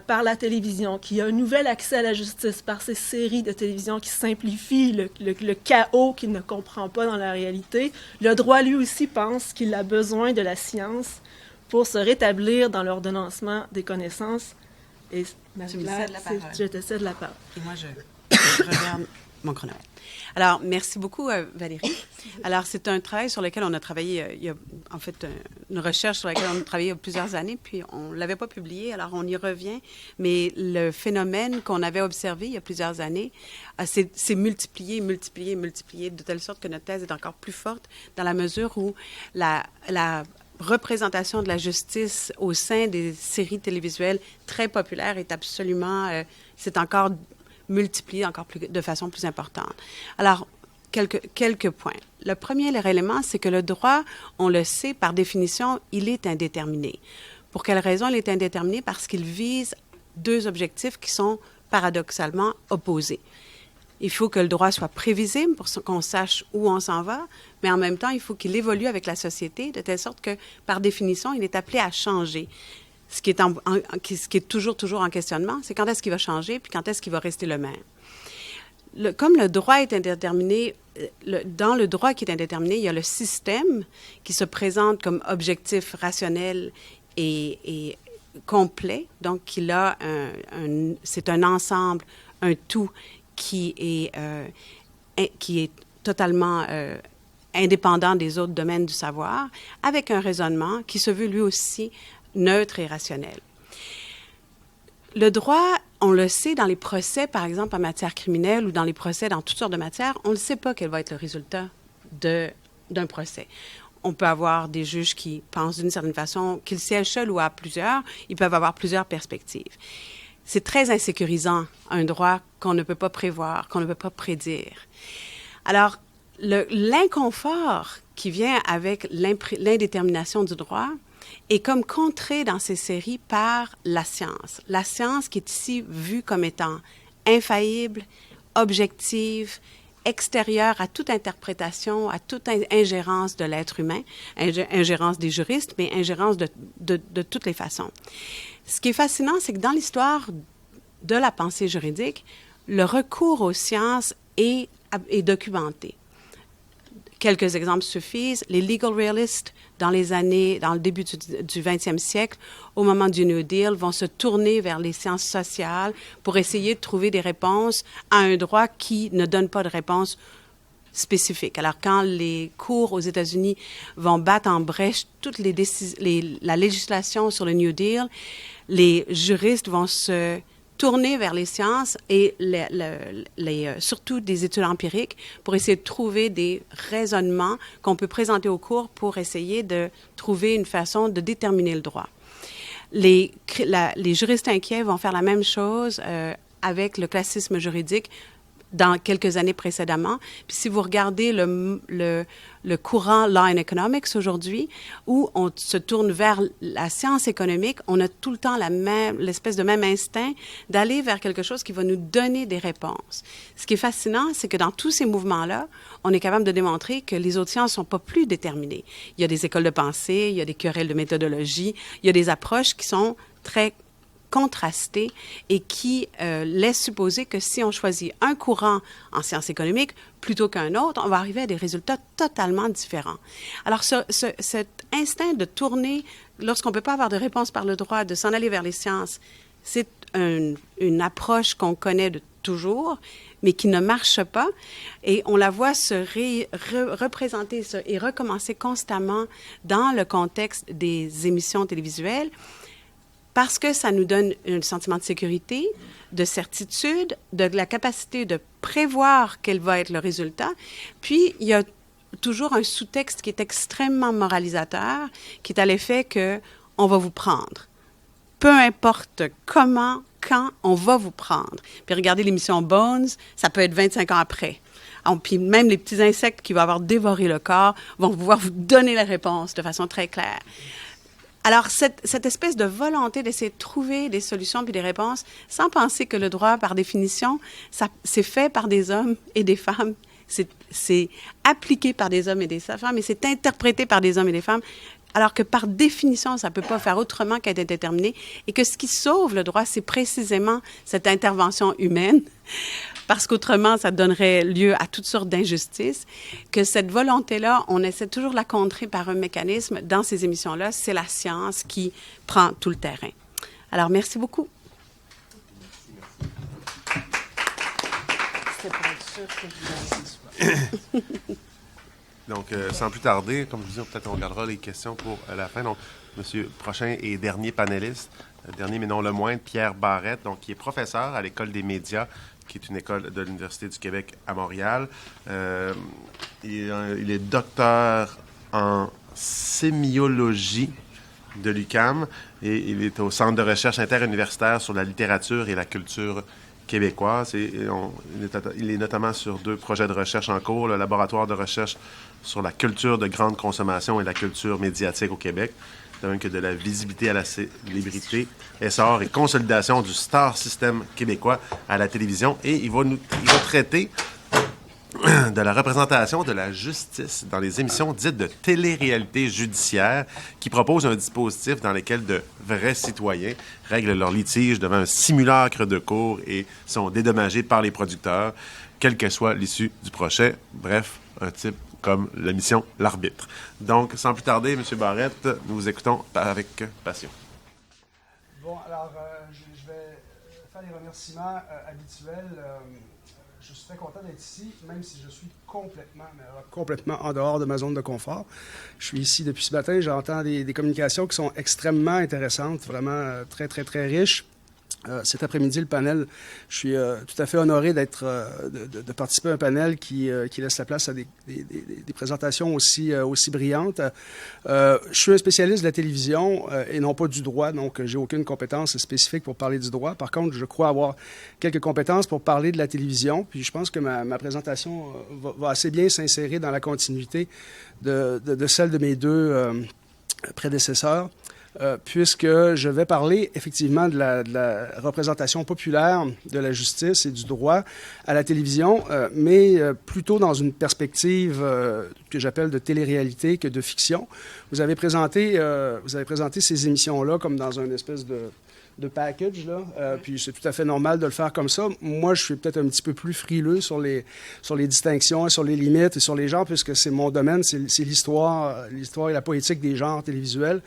par la télévision, qui a un nouvel accès à la justice par ces séries de télévision qui simplifient le chaos qu'il ne comprend pas dans la réalité, le droit, lui aussi, pense qu'il a besoin de la science pour se rétablir dans l'ordonnancement des connaissances. Et Marie-Claire, je te cède la parole. Et moi, je regarde mon chronomètre. Alors, merci beaucoup, Valérie. Alors, c'est un travail sur lequel on a travaillé, il y a en fait une recherche sur laquelle on a travaillé il y a plusieurs années, puis on ne l'avait pas publié, alors on y revient. Mais le phénomène qu'on avait observé il y a plusieurs années s'est multiplié, de telle sorte que notre thèse est encore plus forte dans la mesure où la représentation de la justice au sein des séries télévisuelles très populaires est absolument, c'est encore multiplié de façon plus importante. Alors, quelques points. Le premier élément, c'est que le droit, on le sait, par définition, il est indéterminé. Pour quelle raison il est indéterminé? Parce qu'il vise deux objectifs qui sont paradoxalement opposés. Il faut que le droit soit prévisible pour qu'on sache où on s'en va, mais en même temps, il faut qu'il évolue avec la société de telle sorte que, par définition, il est appelé à changer. Ce qui est toujours en questionnement, c'est quand est-ce qu'il va changer, puis quand est-ce qu'il va rester le même. Comme le droit est indéterminé, dans le droit qui est indéterminé, il y a le système qui se présente comme objectif rationnel et complet. Donc, c'est un ensemble, un tout qui est totalement indépendant des autres domaines du savoir, avec un raisonnement qui se veut lui aussi neutre et rationnel. Le droit On le sait dans les procès, par exemple, en matière criminelle ou dans les procès dans toutes sortes de matières, on ne sait pas quel va être le résultat d'un procès. On peut avoir des juges qui pensent d'une certaine façon, qu'ils siègent seuls ou à plusieurs, ils peuvent avoir plusieurs perspectives. C'est très insécurisant, un droit qu'on ne peut pas prévoir, qu'on ne peut pas prédire. Alors, l'inconfort qui vient avec l'indétermination du droit est comme contré dans ces séries par la science. La science qui est ici vue comme étant infaillible, objective, extérieure à toute interprétation, à toute ingérence de l'être humain, ingérence des juristes, mais ingérence de toutes les façons. Ce qui est fascinant, c'est que dans l'histoire de la pensée juridique, le recours aux sciences est documenté. Quelques exemples suffisent. Les legal realists, dans le début du 20e siècle, au moment du New Deal, vont se tourner vers les sciences sociales pour essayer de trouver des réponses à un droit qui ne donne pas de réponse spécifique. Alors, quand les cours aux États-Unis vont battre en brèche toute la législation sur le New Deal, les juristes vont se tourner vers les sciences et surtout des études empiriques pour essayer de trouver des raisonnements qu'on peut présenter au cours pour essayer de trouver une façon de déterminer le droit. Les juristes inquiets vont faire la même chose avec le classicisme juridique dans quelques années précédemment. Puis si vous regardez le courant Law and Economics aujourd'hui, où on se tourne vers la science économique, on a tout le temps l'espèce de même instinct d'aller vers quelque chose qui va nous donner des réponses. Ce qui est fascinant, c'est que dans tous ces mouvements-là, on est capable de démontrer que les autres sciences ne sont pas plus déterminées. Il y a des écoles de pensée, il y a des querelles de méthodologie, il y a des approches qui sont très contrastées et qui laissent supposer que si on choisit un courant en sciences économiques plutôt qu'un autre, on va arriver à des résultats totalement différents. Alors, cet instinct de tourner, lorsqu'on ne peut pas avoir de réponse par le droit, de s'en aller vers les sciences, c'est une approche qu'on connaît de toujours, mais qui ne marche pas. Et on la voit se représenter et recommencer constamment dans le contexte des émissions télévisuelles, parce que ça nous donne un sentiment de sécurité, de certitude, de la capacité de prévoir quel va être le résultat. Puis, il y a toujours un sous-texte qui est extrêmement moralisateur, qui est à l'effet qu'on va vous prendre. Peu importe comment, quand, on va vous prendre. Puis regardez l'émission Bones, ça peut être 25 ans après. Puis même les petits insectes qui vont avoir dévoré le corps vont pouvoir vous donner la réponse de façon très claire. Alors, cette espèce de volonté d'essayer de trouver des solutions puis des réponses, sans penser que le droit, par définition, c'est fait par des hommes et des femmes, c'est appliqué par des hommes et des femmes, et c'est interprété par des hommes et des femmes, alors que par définition, ça ne peut pas faire autrement qu'être déterminé, et que ce qui sauve le droit, c'est précisément cette intervention humaine, parce qu'autrement, ça donnerait lieu à toutes sortes d'injustices, que cette volonté-là, on essaie toujours de la contrer par un mécanisme. Dans ces émissions-là, c'est la science qui prend tout le terrain. Alors, merci beaucoup. C'était pour être sûr que je Donc, sans plus tarder, comme je vous dis, peut-être on gardera les questions pour la fin. Donc, monsieur prochain et dernier panéliste, dernier mais non le moindre, Pierre Barrette, donc, qui est professeur à l'École des médias, qui est une école de l'Université du Québec à Montréal. Il est docteur en sémiologie de l'UQAM et il est au Centre de recherche interuniversitaire sur la littérature et la culture québécoise. Il est notamment sur 2 projets de recherche en cours, le laboratoire de recherche sur la culture de grande consommation et la culture médiatique au Québec, de même que de la visibilité à la célébrité, essor et consolidation du star system québécois à la télévision. Et il va traiter de la représentation de la justice dans les émissions dites de télé-réalité judiciaire qui proposent un dispositif dans lequel de vrais citoyens règlent leurs litiges devant un simulacre de cour et sont dédommagés par les producteurs, quelle que soit l'issue du procès. Bref, un type comme l'émission L'Arbitre. Donc, sans plus tarder, M. Barrette, nous vous écoutons avec passion. Bon, alors, je vais faire les remerciements habituels. Je suis très content d'être ici, même si je suis complètement en dehors de ma zone de confort. Je suis ici depuis ce matin, j'entends des communications qui sont extrêmement intéressantes, vraiment très, très, très riches. cet après-midi, le panel, je suis tout à fait honoré de participer à un panel qui laisse la place à des présentations aussi brillantes. Je suis un spécialiste de la télévision et non pas du droit, donc j'ai aucune compétence spécifique pour parler du droit. Par contre, je crois avoir quelques compétences pour parler de la télévision, puis je pense que ma présentation va assez bien s'insérer dans la continuité de celle de mes deux prédécesseurs. Puisque je vais parler effectivement de la représentation populaire de la justice et du droit à la télévision, mais plutôt dans une perspective que j'appelle de télé-réalité que de fiction. Vous avez présenté ces émissions-là comme dans une espèce de package, là. Puis c'est tout à fait normal de le faire comme ça. Moi, je suis peut-être un petit peu plus frileux sur les distinctions, sur les limites et sur les genres, puisque c'est mon domaine, c'est l'histoire et la poétique des genres télévisuels.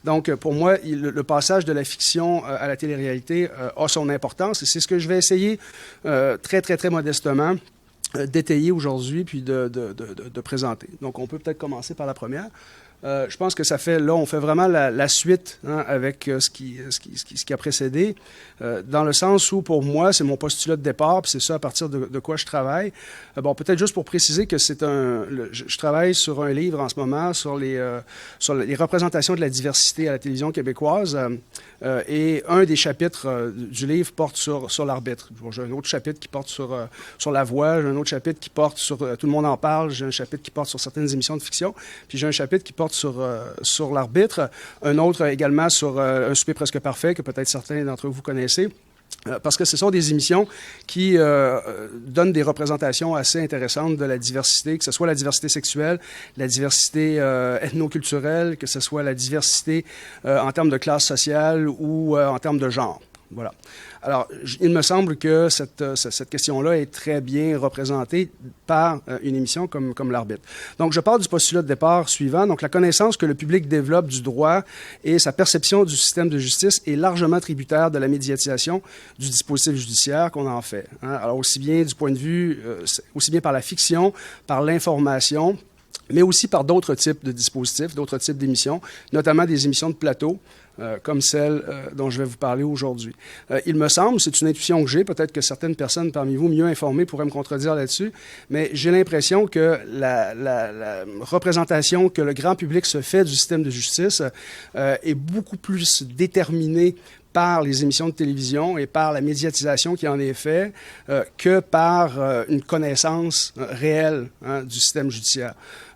Donc, pour moi, le passage de la fiction à la télé-réalité a son importance, et c'est ce que je vais essayer très, très, très modestement d'étayer aujourd'hui, puis de présenter. Donc, on peut peut-être commencer par la première. Je pense que on fait vraiment la suite avec ce qui a précédé, dans le sens où, pour moi, c'est mon postulat de départ, puis c'est ça à partir de quoi je travaille. Bon, peut-être juste pour préciser que je travaille sur un livre en ce moment sur les représentations de la diversité à la télévision québécoise, et un des chapitres du livre porte sur l'arbitre. J'ai un autre chapitre qui porte sur la voix, j'ai un autre chapitre qui porte sur Tout le monde en parle, j'ai un chapitre qui porte sur certaines émissions de fiction, puis j'ai un chapitre qui porte sur l'arbitre, un autre également sur Un souper presque parfait, que peut-être certains d'entre vous connaissez, parce que ce sont des émissions qui donnent des représentations assez intéressantes de la diversité, que ce soit la diversité sexuelle, la diversité ethnoculturelle, que ce soit la diversité en termes de classe sociale ou en termes de genre. Voilà. Alors, il me semble que cette question-là est très bien représentée par une émission comme l'Arbitre. Donc, je pars du postulat de départ suivant. Donc, la connaissance que le public développe du droit et sa perception du système de justice est largement tributaire de la médiatisation du dispositif judiciaire qu'on en fait. Alors, aussi bien du point de vue, aussi bien par la fiction, par l'information, mais aussi par d'autres types de dispositifs, d'autres types d'émissions, notamment des émissions de plateau, comme celle dont je vais vous parler aujourd'hui. Il me semble, c'est une intuition que j'ai, peut-être que certaines personnes parmi vous mieux informées pourraient me contredire là-dessus, mais j'ai l'impression que la représentation que le grand public se fait du système de justice est beaucoup plus déterminée par les émissions de télévision et par la médiatisation qui en est faite que par une connaissance réelle du système judiciaire.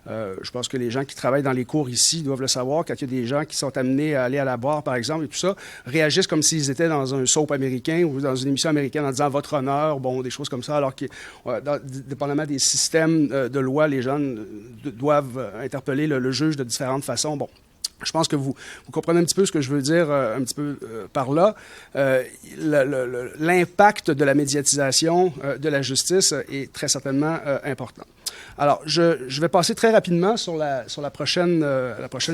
Je pense que les gens qui travaillent dans les cours ici doivent le savoir, quand il y a des gens qui sont amenés à aller à la barre, par exemple, et tout ça, réagissent comme s'ils étaient dans un soap américain ou dans une émission américaine en disant « votre honneur », bon, des choses comme ça, alors que, dépendamment des systèmes de loi, les gens doivent interpeller le juge de différentes façons. Bon. Je pense que vous comprenez un petit peu ce que je veux dire un petit peu par là. L'impact de la médiatisation de la justice est très certainement important. Alors, je vais passer très rapidement sur la prochaine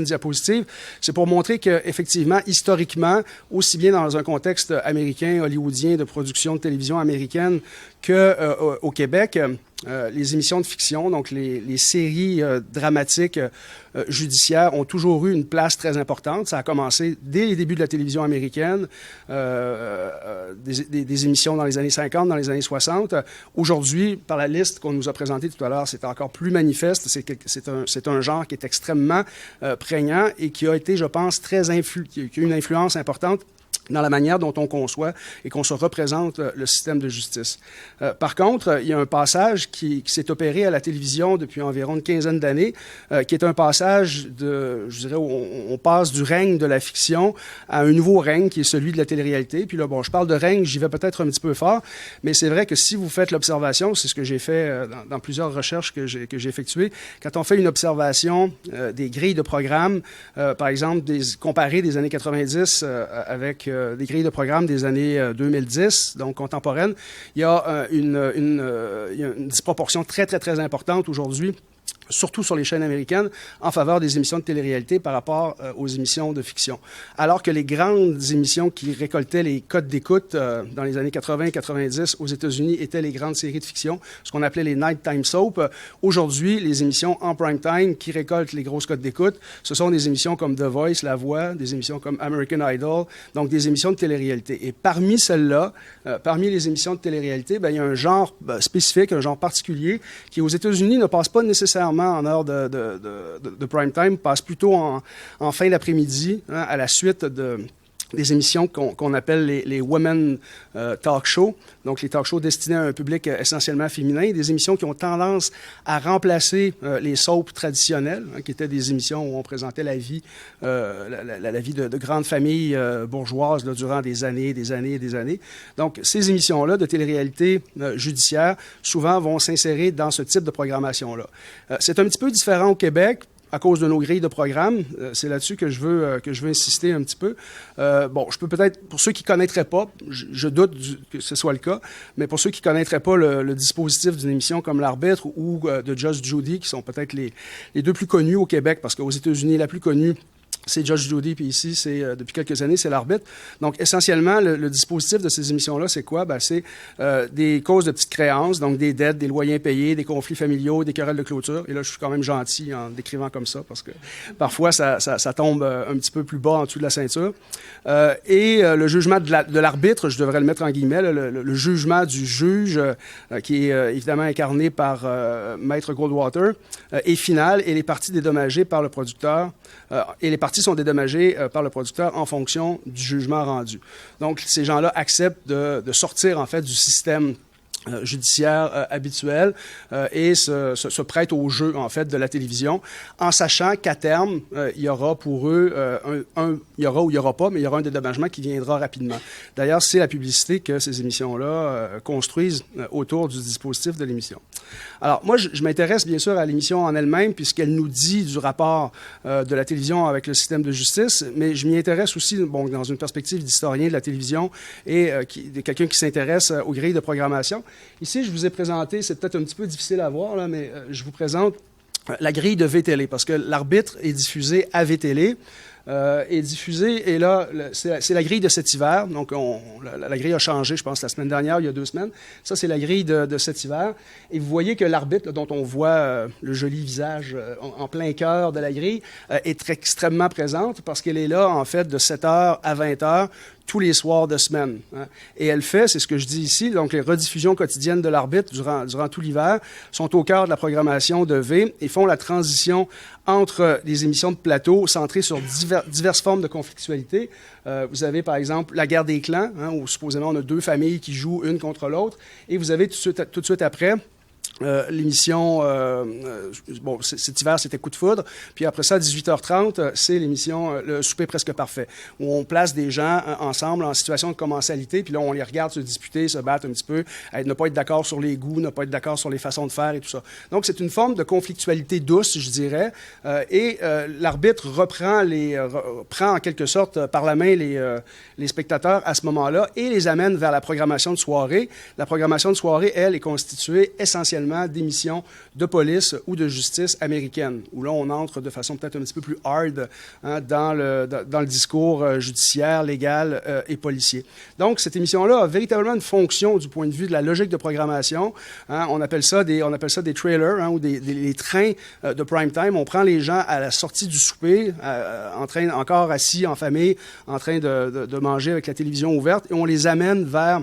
diapositive. C'est pour montrer qu'effectivement, historiquement, aussi bien dans un contexte américain, hollywoodien, de production de télévision américaine qu'au Québec, les émissions de fiction, donc les séries dramatiques judiciaires ont toujours eu une place très importante. Ça a commencé dès les débuts de la télévision américaine, des émissions dans les années 50, dans les années 60. Aujourd'hui, par la liste qu'on nous a présentée tout à l'heure, c'est encore plus manifeste. C'est un genre qui est extrêmement prégnant et qui a été, je pense, qui a eu une influence importante dans la manière dont on conçoit et qu'on se représente le système de justice. Par contre, il y a un passage qui s'est opéré à la télévision depuis environ une quinzaine d'années, qui est un passage je dirais, où on passe du règne de la fiction à un nouveau règne qui est celui de la télé-réalité. Puis là, bon, je parle de règne, j'y vais peut-être un petit peu fort, mais c'est vrai que si vous faites l'observation, c'est ce que j'ai fait dans plusieurs recherches que j'ai effectuées, quand on fait une observation des grilles de programme, par exemple, comparer des années 90 avec des grilles de programme des années 2010, donc contemporaines, il y a une disproportion très, très, très importante aujourd'hui surtout sur les chaînes américaines, en faveur des émissions de télé-réalité par rapport aux émissions de fiction. Alors que les grandes émissions qui récoltaient les codes d'écoute dans les années 80 et 90 aux États-Unis étaient les grandes séries de fiction, ce qu'on appelait les nighttime soap. Aujourd'hui, les émissions en prime time qui récoltent les grosses codes d'écoute, ce sont des émissions comme The Voice, La Voix, des émissions comme American Idol, donc des émissions de télé-réalité. Et parmi celles-là, parmi les émissions de télé-réalité, il y a un genre spécifique, un genre particulier qui, aux États-Unis, ne passe pas nécessairement en heure de prime time, passe plutôt en fin d'après-midi, à la suite des émissions qu'on appelle les Women Talk Show, donc les talk shows destinés à un public essentiellement féminin, des émissions qui ont tendance à remplacer les soaps traditionnelles, qui étaient des émissions où on présentait la vie, la vie de grandes familles bourgeoises durant des années et des années et des années. Donc, ces émissions-là de télé-réalité judiciaire, souvent, vont s'insérer dans ce type de programmation-là. C'est un petit peu différent au Québec, à cause de nos grilles de programme. C'est là-dessus que je veux insister un petit peu. Bon, je peux peut-être, pour ceux qui ne connaîtraient pas, je doute que ce soit le cas, mais pour ceux qui ne connaîtraient pas le dispositif d'une émission comme L'Arbitre ou de Judge Judy, qui sont peut-être les deux plus connus au Québec, parce qu'aux États-Unis, la plus connue, c'est Judge Judy, puis ici, c'est depuis quelques années, c'est L'Arbitre. Donc, essentiellement, le dispositif de ces émissions-là, c'est quoi? C'est des causes de petites créances, donc des dettes, des loyers impayés, des conflits familiaux, des querelles de clôture. Et là, je suis quand même gentil en décrivant comme ça, parce que parfois, ça tombe un petit peu plus bas en dessous de la ceinture. Et le jugement de l'arbitre, je devrais le mettre en guillemets, le jugement du juge, qui est évidemment incarné par Maître Goldwater, est final, et les parties dédommagées par le producteur, et les parties sont dédommagées par le producteur en fonction du jugement rendu. Donc, ces gens-là acceptent de sortir, en fait, du système judiciaire habituel et se prêtent au jeu, en fait, de la télévision, en sachant qu'à terme, il y aura pour eux, il y aura ou il n'y aura pas, mais il y aura un dédommagement qui viendra rapidement. D'ailleurs, c'est la publicité que ces émissions-là construisent autour du dispositif de l'émission. Alors, moi, je m'intéresse bien sûr à l'émission en elle-même, puisqu'elle nous dit du rapport de la télévision avec le système de justice, mais je m'y intéresse aussi, bon, dans une perspective d'historien de la télévision et de quelqu'un qui s'intéresse aux grilles de programmation. Ici, je vous ai présenté, c'est peut-être un petit peu difficile à voir, là, mais je vous présente la grille de VTélé, parce que L'Arbitre est diffusé à VTélé. Est diffusé, et là, c'est la grille de cet hiver. Donc, la grille a changé, je pense, la semaine dernière, il y a 2 semaines. Ça, c'est la grille de cet hiver. Et vous voyez que l'arbitre, là, dont on voit le joli visage en plein cœur de la grille, est extrêmement présente parce qu'elle est là, en fait, de 7h à 20h, tous les soirs de semaine. Hein. Et elle fait, c'est ce que je dis ici, donc les rediffusions quotidiennes de l'arbitre durant tout l'hiver sont au cœur de la programmation de V et font la transition entre des émissions de plateau centrées sur diverses formes de conflictualité. Vous avez, par exemple, la guerre des clans, hein, où supposément on a 2 familles qui jouent une contre l'autre, et vous avez tout de suite après l'émission, bon, cet hiver, c'était Coup de foudre. Puis après ça, à 18h30, c'est l'émission Le souper presque parfait, où on place des gens ensemble en situation de commensalité. Puis là, on les regarde se disputer, se battre un petit peu, ne pas être d'accord sur les goûts, ne pas être d'accord sur les façons de faire et tout ça. Donc, c'est une forme de conflictualité douce, je dirais. Et l'arbitre prend en quelque sorte par la main les spectateurs à ce moment-là et les amène vers la programmation de soirée. La programmation de soirée, elle, est constituée essentiellement d'émissions de police ou de justice américaine, où là, on entre de façon peut-être un petit peu plus hard dans le discours judiciaire, légal et policier. Donc, cette émission-là a véritablement une fonction du point de vue de la logique de programmation. Hein, on appelle ça des trailers, hein, ou des trains de prime time. On prend les gens à la sortie du souper, encore assis en famille, en train de manger avec la télévision ouverte, et on les amène vers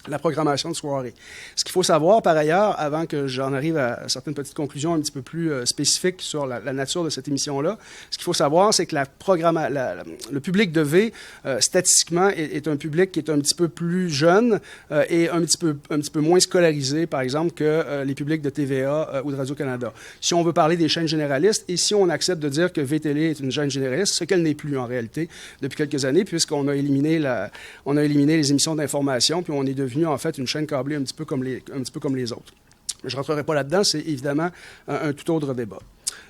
la programmation de soirée. Ce qu'il faut savoir, par ailleurs, avant que j'en arrive à certaines petites conclusions un petit peu plus spécifiques sur la nature de cette émission-là, ce qu'il faut savoir, c'est que le public de V, statistiquement, est un public qui est un petit peu plus jeune et un petit peu moins scolarisé, par exemple, que les publics de TVA ou de Radio-Canada. Si on veut parler des chaînes généralistes, et si on accepte de dire que VTélé est une chaîne généraliste, ce qu'elle n'est plus en réalité depuis quelques années, puisqu'on a éliminé les émissions d'information, puis on est devenu en fait une chaîne câblée un petit peu comme les autres. Je ne rentrerai pas là-dedans, c'est évidemment un tout autre débat.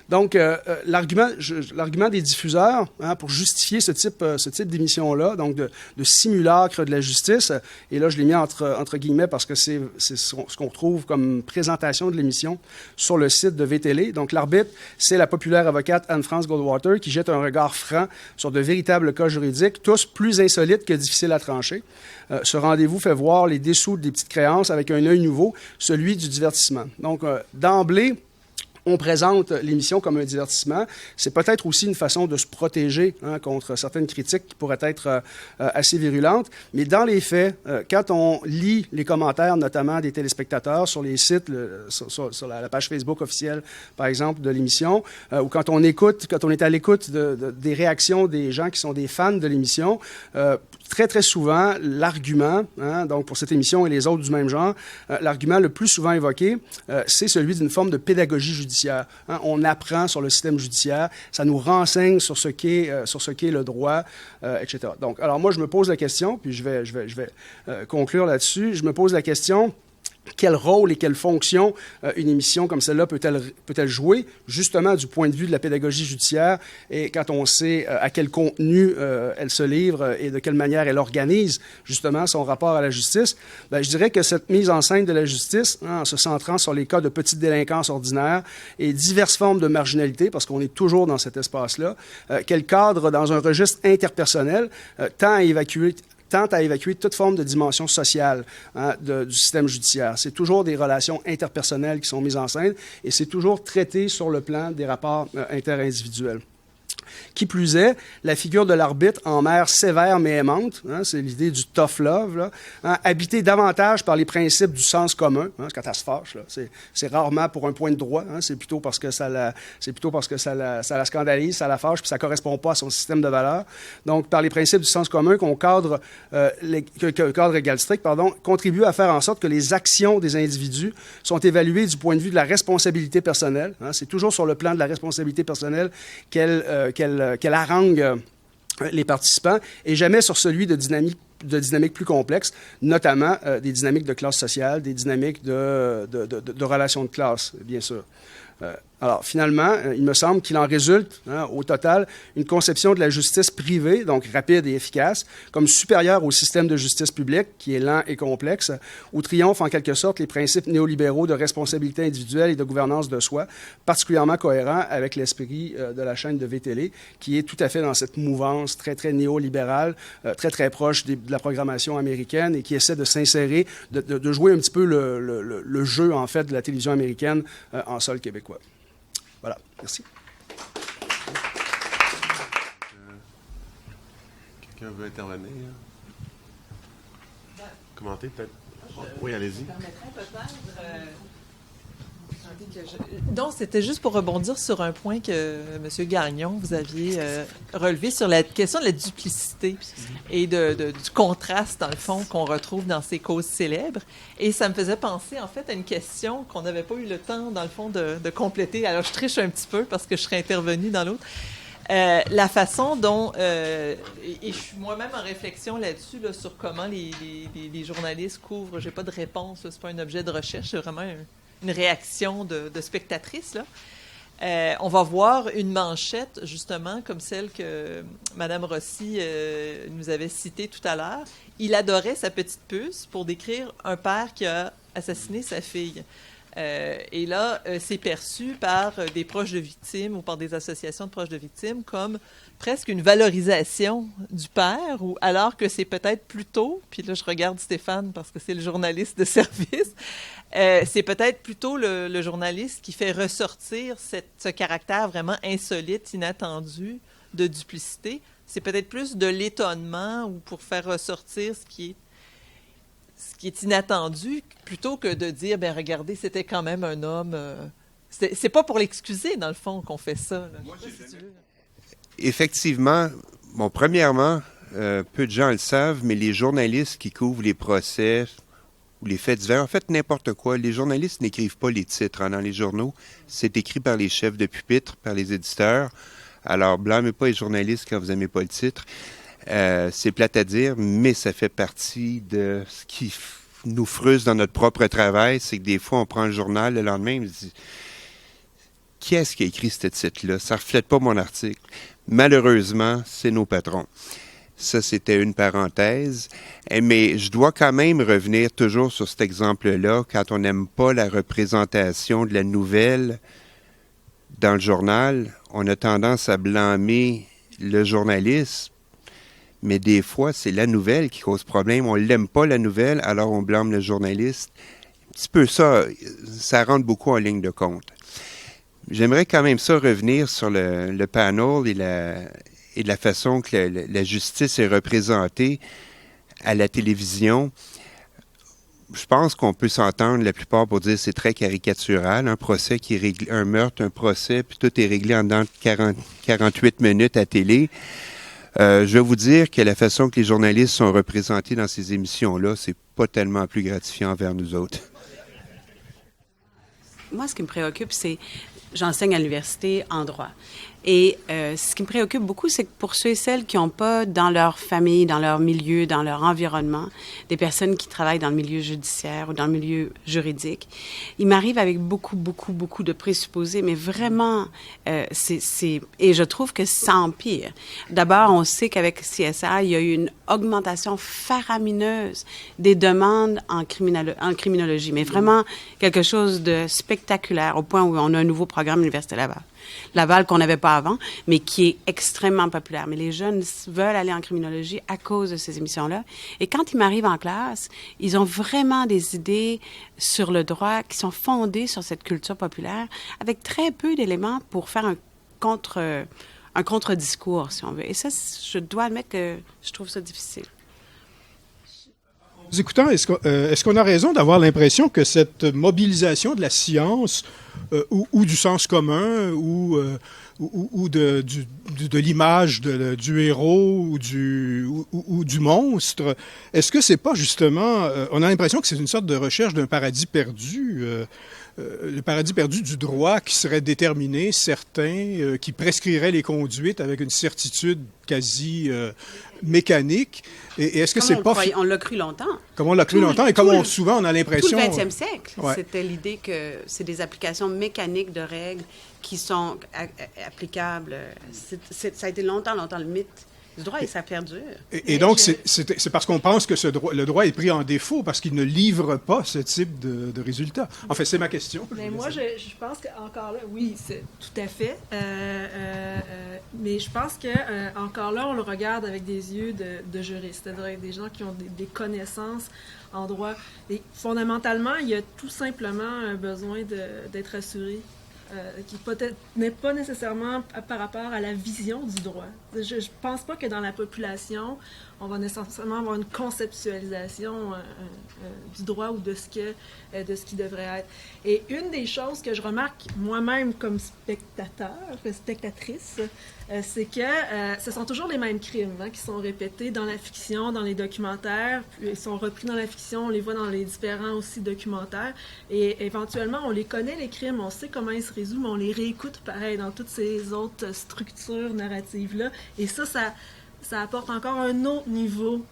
Donc, l'argument des diffuseurs, pour justifier ce type d'émission-là, donc de simulacre de la justice, et là, je l'ai mis entre guillemets parce que c'est ce qu'on retrouve comme présentation de l'émission sur le site de VTL. Donc, l'arbitre, c'est la populaire avocate Anne-France Goldwater qui jette un regard franc sur de véritables cas juridiques, tous plus insolites que difficiles à trancher. Ce rendez-vous fait voir les dessous des petites créances avec un œil nouveau, celui du divertissement. Donc, d'emblée, on présente l'émission comme un divertissement. C'est peut-être aussi une façon de se protéger contre certaines critiques qui pourraient être assez virulentes. Mais dans les faits, quand on lit les commentaires, notamment des téléspectateurs sur les sites, sur la page Facebook officielle, par exemple, de l'émission, ou quand on est à l'écoute des réactions des gens qui sont des fans de l'émission, très, très souvent, l'argument, donc pour cette émission et les autres du même genre, l'argument le plus souvent évoqué, c'est celui d'une forme de pédagogie judiciaire. On apprend sur le système judiciaire, ça nous renseigne sur ce qu'est le droit, etc. Donc, alors moi, je me pose la question, puis je vais conclure là-dessus, je me pose la question... Quel rôle et quelle fonction une émission comme celle-là peut-elle jouer, justement du point de vue de la pédagogie judiciaire, et quand on sait à quel contenu elle se livre et de quelle manière elle organise justement son rapport à la justice, bien, je dirais que cette mise en scène de la justice, en se centrant sur les cas de petite délinquance ordinaire et diverses formes de marginalité, parce qu'on est toujours dans cet espace-là, qu'elle cadre dans un registre interpersonnel, tend à évacuer toute forme de dimension sociale du système judiciaire. C'est toujours des relations interpersonnelles qui sont mises en scène et c'est toujours traité sur le plan des rapports interindividuels. Qui plus est, la figure de l'arbitre en mère sévère mais aimante, c'est l'idée du tough love, là, habité davantage par les principes du sens commun, quand elle se fâche, là, c'est rarement pour un point de droit, c'est plutôt parce que ça la scandalise, ça la fâche, puis ça ne correspond pas à son système de valeurs. Donc, par les principes du sens commun que le cadre égal strict, contribue à faire en sorte que les actions des individus sont évaluées du point de vue de la responsabilité personnelle. C'est toujours sur le plan de la responsabilité personnelle qu'elle harangue les participants et jamais sur celui de dynamiques plus complexes, notamment des dynamiques de classe sociale, des dynamiques de relations de classe, bien sûr. Alors, finalement, il me semble qu'il en résulte, au total, une conception de la justice privée, donc rapide et efficace, comme supérieure au système de justice publique, qui est lent et complexe, où triomphent en quelque sorte les principes néolibéraux de responsabilité individuelle et de gouvernance de soi, particulièrement cohérents avec l'esprit de la chaîne de VTL, qui est tout à fait dans cette mouvance très, très néolibérale, très, très proche de la programmation américaine et qui essaie de s'insérer, de jouer un petit peu le jeu, en fait, de la télévision américaine en sol québécois. Voilà, merci. Quelqu'un veut intervenir? Commenter, peut-être? Oui, allez-y. Donc, c'était juste pour rebondir sur un point que M. Gagnon, vous aviez relevé sur la question de la duplicité et du contraste, dans le fond, qu'on retrouve dans ces causes célèbres. Et ça me faisait penser, en fait, à une question qu'on n'avait pas eu le temps, dans le fond, de compléter. Alors, je triche un petit peu parce que je serais intervenue dans l'autre. La façon dont, et je suis moi-même en réflexion là-dessus, là, sur comment les journalistes couvrent, j'ai pas de réponse, c'est pas un objet de recherche, c'est vraiment une réaction de spectatrice, là. On va voir une manchette, justement, comme celle que Mme Rossi nous avait citée tout à l'heure. Il adorait sa petite puce pour décrire un père qui a assassiné sa fille. Et là, c'est perçu par des proches de victimes ou par des associations de proches de victimes comme presque une valorisation du père, ou alors que c'est peut-être plutôt, puis là je regarde Stéphane parce que c'est le journaliste de service, c'est peut-être plutôt le journaliste qui fait ressortir ce caractère vraiment insolite, inattendu de duplicité. C'est peut-être plus de l'étonnement ou pour faire ressortir ce qui est inattendu, plutôt que de dire, ben regardez, c'était quand même un homme. C'est pas pour l'excuser, dans le fond, qu'on fait ça. Là. Moi, Effectivement, bon, premièrement, peu de gens le savent, mais les journalistes qui couvrent les procès ou les faits divers, en fait, n'importe quoi, les journalistes n'écrivent pas les titres dans les journaux. C'est écrit par les chefs de pupitre, par les éditeurs. Alors, blâmez pas les journalistes quand vous n'aimez pas le titre. C'est plate à dire, mais ça fait partie de ce qui nous frustre dans notre propre travail. C'est que des fois, on prend le journal le lendemain et on se dit qui est-ce qui a écrit ce titre-là? Ça ne reflète pas mon article. Malheureusement, c'est nos patrons. Ça, c'était une parenthèse. Mais je dois quand même revenir toujours sur cet exemple-là. Quand on n'aime pas la représentation de la nouvelle dans le journal, on a tendance à blâmer le journaliste. Mais des fois, c'est la nouvelle qui cause problème. On l'aime pas, la nouvelle, alors on blâme le journaliste. Un petit peu ça rentre beaucoup en ligne de compte. J'aimerais quand même ça revenir sur le panel et la façon que la justice est représentée à la télévision. Je pense qu'on peut s'entendre la plupart pour dire que c'est très caricatural. Un procès qui est un meurtre, un procès, puis tout est réglé en dedans de 48 minutes à télé. Je vais vous dire que la façon que les journalistes sont représentés dans ces émissions-là, c'est pas tellement plus gratifiant envers nous autres. Moi, ce qui me préoccupe, c'est... J'enseigne à l'université en droit. Et ce qui me préoccupe beaucoup, c'est que pour ceux et celles qui n'ont pas dans leur famille, dans leur milieu, dans leur environnement, des personnes qui travaillent dans le milieu judiciaire ou dans le milieu juridique, ils m'arrivent avec beaucoup de présupposés, mais vraiment, et je trouve que ça empire. D'abord, on sait qu'avec CSA, il y a eu une augmentation faramineuse des demandes en criminologie, mais vraiment quelque chose de spectaculaire, au point où on a un nouveau programme à l'Université Laval qu'on n'avait pas avant, mais qui est extrêmement populaire. Mais les jeunes veulent aller en criminologie à cause de ces émissions-là. Et quand ils m'arrivent en classe, ils ont vraiment des idées sur le droit qui sont fondées sur cette culture populaire, avec très peu d'éléments pour faire un contre-discours, si on veut. Et ça, je dois admettre que je trouve ça difficile. Vous écoutant, est-ce qu'on a raison d'avoir l'impression que cette mobilisation de la science ou du sens commun ou de l'image du héros ou du monstre, est-ce que c'est pas justement... on a l'impression que c'est une sorte de recherche d'un paradis perdu, le paradis perdu du droit qui serait déterminé, certain, qui prescrirait les conduites avec une certitude quasi mécanique. Et est-ce que c'est pas... On l'a cru longtemps. Comme on l'a cru longtemps et comme souvent on a l'impression... Tout le 20e siècle, ouais. C'était l'idée que c'est des applications mécaniques de règles qui sont applicables. Ça a été longtemps le mythe du droit et ça perdure. Et donc, c'est parce qu'on pense que le droit est pris en défaut parce qu'il ne livre pas ce type de résultats. En fait, c'est ma question. Mais moi, je pense qu'encore là, oui, c'est tout à fait. Mais je pense qu'encore là, on le regarde avec des yeux de juristes, c'est-à-dire avec des gens qui ont des connaissances en droit. Et fondamentalement, il y a tout simplement un besoin d'être assuré. Qui peut-être n'est pas nécessairement par rapport à la vision du droit. Je ne pense pas que dans la population, on va nécessairement avoir une conceptualisation du droit ou de ce qui devrait être. Et une des choses que je remarque moi-même comme spectatrice, c'est que ce sont toujours les mêmes crimes qui sont répétés dans la fiction, dans les documentaires, puis ils sont repris dans la fiction, on les voit dans les différents aussi documentaires, et éventuellement on les connaît les crimes, on sait comment ils se résolvent, mais on les réécoute pareil dans toutes ces autres structures narratives-là, et ça apporte encore un autre niveau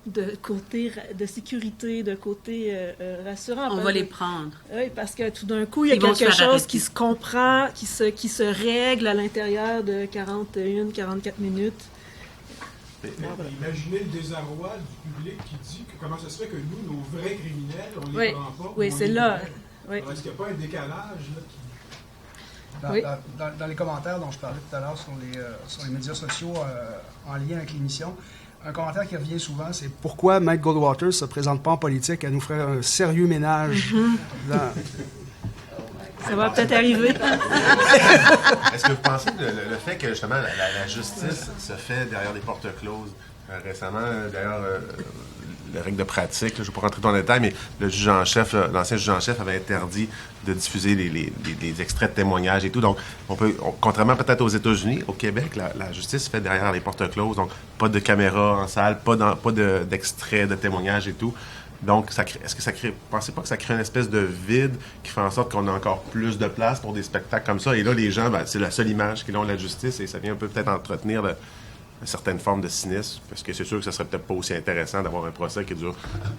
de côté de sécurité, de côté rassurant. On va les prendre. Oui, parce que tout d'un coup, il y a quelque chose qui se comprend, qui se règle à l'intérieur de 41-44 minutes. Imaginez le désarroi du public qui dit que comment ça se fait que nous, nos vrais criminels, on les prend pas. Oui, c'est là. Oui. Est-ce qu'il n'y a pas un décalage là, dans les commentaires dont je parlais tout à l'heure sur les médias sociaux en lien avec l'émission, un commentaire qui revient souvent, c'est pourquoi Mike Goldwater ne se présente pas en politique à nous faire un sérieux ménage. Ça va peut-être arriver. Est-ce que vous pensez que le fait que justement la justice se fait derrière des portes closes, récemment, d'ailleurs, les règles de pratique, je ne vais pas rentrer dans le détail, mais le juge en chef, l'ancien juge en chef avait interdit de diffuser les extraits de témoignages et tout. Donc, contrairement peut-être aux États-Unis, au Québec, la justice se fait derrière les portes closes. Donc, pas de caméra en salle, pas d'extraits de témoignages et tout. Donc, est-ce que ça crée... Pensez pas que ça crée une espèce de vide qui fait en sorte qu'on a encore plus de place pour des spectacles comme ça? Et là, les gens, c'est la seule image qu'ils ont de la justice et ça vient un peu peut-être entretenir certaine forme de cynisme, parce que c'est sûr que ça serait peut-être pas aussi intéressant d'avoir un procès qui dure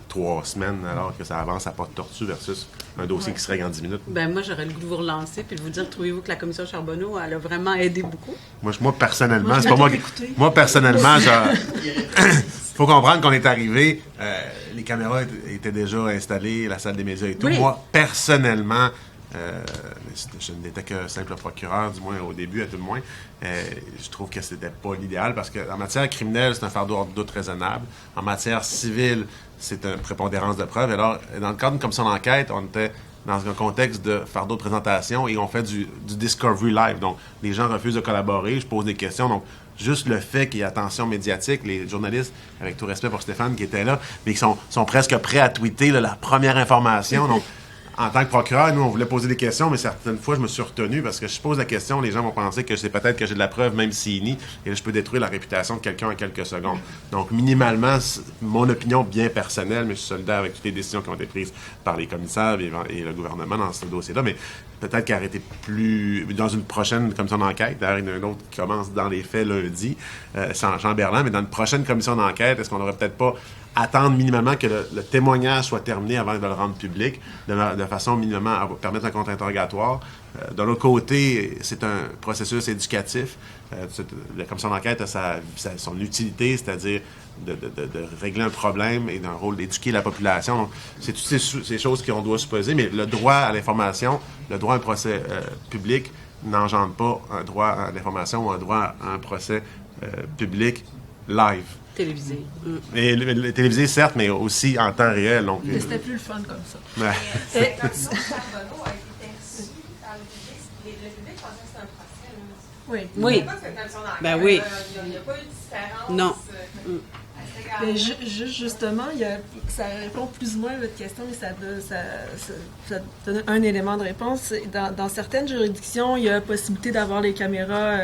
3 semaines alors que ça avance à pas de tortue versus un dossier qui se règle en 10 minutes. Ben moi, j'aurais le goût de vous relancer puis de vous dire, trouvez-vous que la commission Charbonneau, elle a vraiment aidé beaucoup? Moi personnellement, c'est pas moi qui... Moi, personnellement, faut comprendre qu'on est arrivé, les caméras étaient déjà installées, la salle des médias et tout. Oui. Moi, personnellement, je n'étais que simple procureur, du moins au début, à tout le moins. Je trouve que c'était pas l'idéal parce qu'en matière criminelle, c'est un fardeau hors de doute raisonnable. En matière civile, c'est une prépondérance de preuve. Alors, dans le cadre d'une commission d'enquête, on était dans un contexte de fardeau de présentation et on fait du discovery live. Donc, les gens refusent de collaborer, je pose des questions. Donc, juste le fait qu'il y ait attention médiatique, les journalistes, avec tout respect pour Stéphane qui était là, mais qui sont presque prêts à tweeter là, la première information. Donc, en tant que procureur, nous, on voulait poser des questions, mais certaines fois, je me suis retenu parce que je pose la question, les gens vont penser que c'est peut-être que j'ai de la preuve, même s'il nie, et là, je peux détruire la réputation de quelqu'un en quelques secondes. Donc, minimalement, mon opinion bien personnelle, mais je suis solidaire avec toutes les décisions qui ont été prises par les commissaires et le gouvernement dans ce dossier-là, mais peut-être qu'elle aurait été plus... Dans une prochaine commission d'enquête, d'ailleurs, il y en a une autre qui commence dans les faits lundi, Jean Berland, mais dans une prochaine commission d'enquête, est-ce qu'on n'aurait peut-être pas attendre minimalement que le témoignage soit terminé avant de le rendre public, de façon minimalement à permettre un contre-interrogatoire. De l'autre côté, c'est un processus éducatif. La commission d'enquête a son utilité, c'est-à-dire de régler un problème et d'un rôle d'éduquer la population. Donc, c'est toutes ces choses qu'on doit se poser, mais le droit à l'information, le droit à un procès public n'engendre pas un droit à l'information ou un droit à un procès public live. Télévisé. Et le télévisé, certes, mais aussi en temps réel. Donc, Mais c'était plus le fun comme ça. Ouais. La commission Charbonneau a été perçue par le public. Le public pensait que c'était un procès. Oui. Oui. Ben oui. Il n'y a pas eu de différence. Non. Mais justement, ça répond plus ou moins à votre question, mais ça donne un élément de réponse. Dans certaines juridictions, il y a possibilité d'avoir les caméras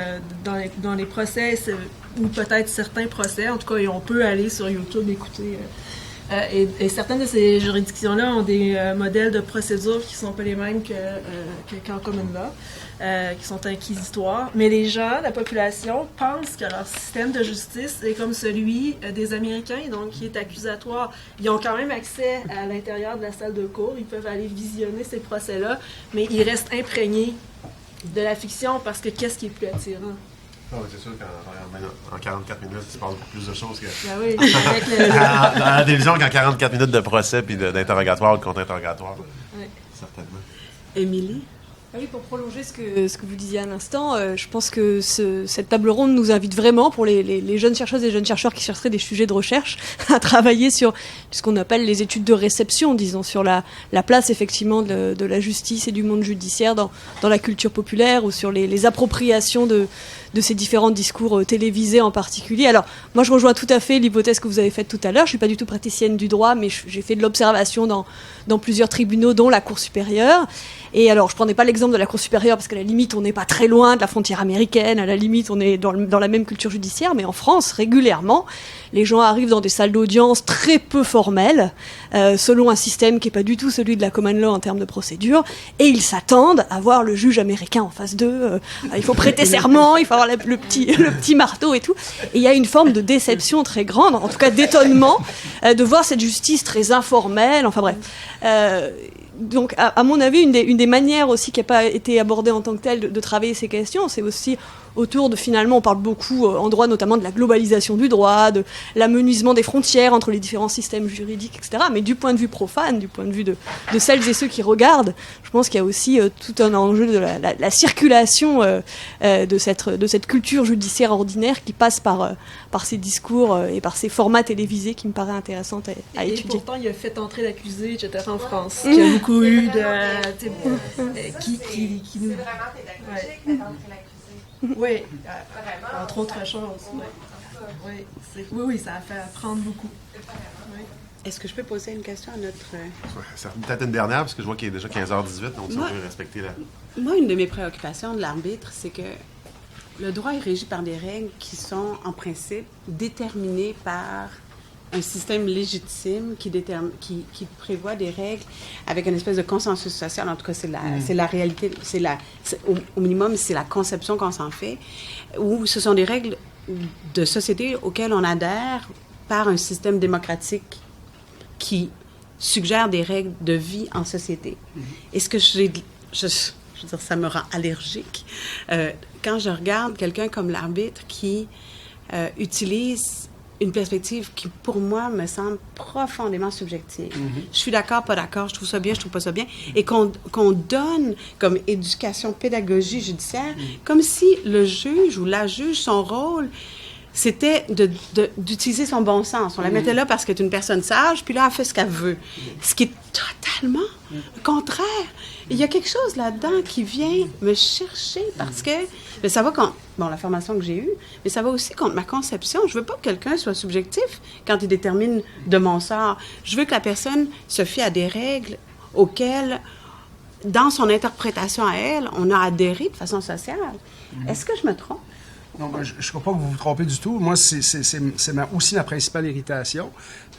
dans les procès, ou peut-être certains procès. En tout cas, on peut aller sur YouTube écouter. Et certaines de ces juridictions-là ont des modèles de procédure qui ne sont pas les mêmes qu'en common law, qui sont inquisitoires. Mais les gens, la population, pensent que leur système de justice est comme celui des Américains, donc qui est accusatoire. Ils ont quand même accès à l'intérieur de la salle de cour. Ils peuvent aller visionner ces procès-là, mais ils restent imprégnés de la fiction parce que qu'est-ce qui est plus attirant? Oh, c'est sûr qu'en 44 minutes, tu parles beaucoup plus de choses que... Ben oui, avec dans la télévision qu'en 44 minutes de procès puis d'interrogatoire ou de contre-interrogatoire. Oui. Certainement. Émilie? Oui, pour prolonger ce que vous disiez à l'instant, je pense que cette table ronde nous invite vraiment, pour les jeunes chercheuses et jeunes chercheurs qui chercheraient des sujets de recherche, à travailler sur ce qu'on appelle les études de réception, disons, sur la place effectivement de la justice et du monde judiciaire dans la culture populaire ou sur les appropriations de ces différents discours télévisés en particulier. Alors, moi, je rejoins tout à fait l'hypothèse que vous avez faite tout à l'heure. Je suis pas du tout praticienne du droit, mais j'ai fait de l'observation dans plusieurs tribunaux, dont la Cour supérieure. Et alors, je prenais pas l'exemple de la Cour supérieure parce qu'à la limite, on n'est pas très loin de la frontière américaine. À la limite, on est dans la même culture judiciaire. Mais en France, régulièrement, les gens arrivent dans des salles d'audience très peu formelles, selon un système qui est pas du tout celui de la common law en termes de procédure, et ils s'attendent à voir le juge américain en face d'eux. Il faut prêter serment, il faut avoir le petit marteau et tout. Et il y a une forme de déception très grande, en tout cas d'étonnement, de voir cette justice très informelle. Enfin bref. Donc, à mon avis, une des manières aussi qui n'a pas été abordée en tant que telle de travailler ces questions, c'est aussi autour de, finalement, on parle beaucoup en droit notamment de la globalisation du droit, de l'amenuisement des frontières entre les différents systèmes juridiques, etc. Mais du point de vue profane, du point de vue de celles et ceux qui regardent, je pense qu'il y a aussi tout un enjeu de la circulation de cette culture judiciaire ordinaire qui passe par ces discours et par ces formats télévisés qui me paraît intéressant à étudier. Et pourtant, il a fait entrer l'accusé, etc. en France. Il y a beaucoup eu de... qui nous... C'est vraiment pédagogique, fait entrer l'accusé. Oui, Vraiment. entre autres choses. Oui, ça a fait apprendre beaucoup. Oui. Est-ce que je peux poser une question à notre... Peut-être une dernière, parce que je vois qu'il est déjà 15h18, donc si on peut respecter la... Moi, une de mes préoccupations de l'arbitre, c'est que le droit est régi par des règles qui sont, en principe, déterminées par un système légitime qui prévoit des règles avec une espèce de consensus social. En tout cas, c'est la réalité, au minimum, c'est la conception qu'on s'en fait, où ce sont des règles de société auquel on adhère par un système démocratique qui suggère des règles de vie en société. Et ce que je veux dire, ça me rend allergique quand je regarde quelqu'un comme l'arbitre qui utilise une perspective qui, pour moi, me semble profondément subjective. Je suis d'accord, pas d'accord, je trouve ça bien, je trouve pas ça bien, et qu'on donne comme éducation, pédagogie judiciaire, comme si le juge ou la juge, son rôle, c'était d'utiliser son bon sens. On la mettait là parce qu'elle est une personne sage, puis là, elle fait ce qu'elle veut. Ce qui est totalement le contraire. Il y a quelque chose là-dedans qui vient me chercher parce que mais ça va contre la formation que j'ai eue, mais ça va aussi contre ma conception. Je veux pas que quelqu'un soit subjectif quand il détermine de mon sort. Je veux que la personne se fie à des règles auxquelles, dans son interprétation à elle, on a adhéré de façon sociale. Est-ce que je me trompe? Non, je ne crois pas que vous vous trompez du tout. Moi, c'est aussi ma principale irritation.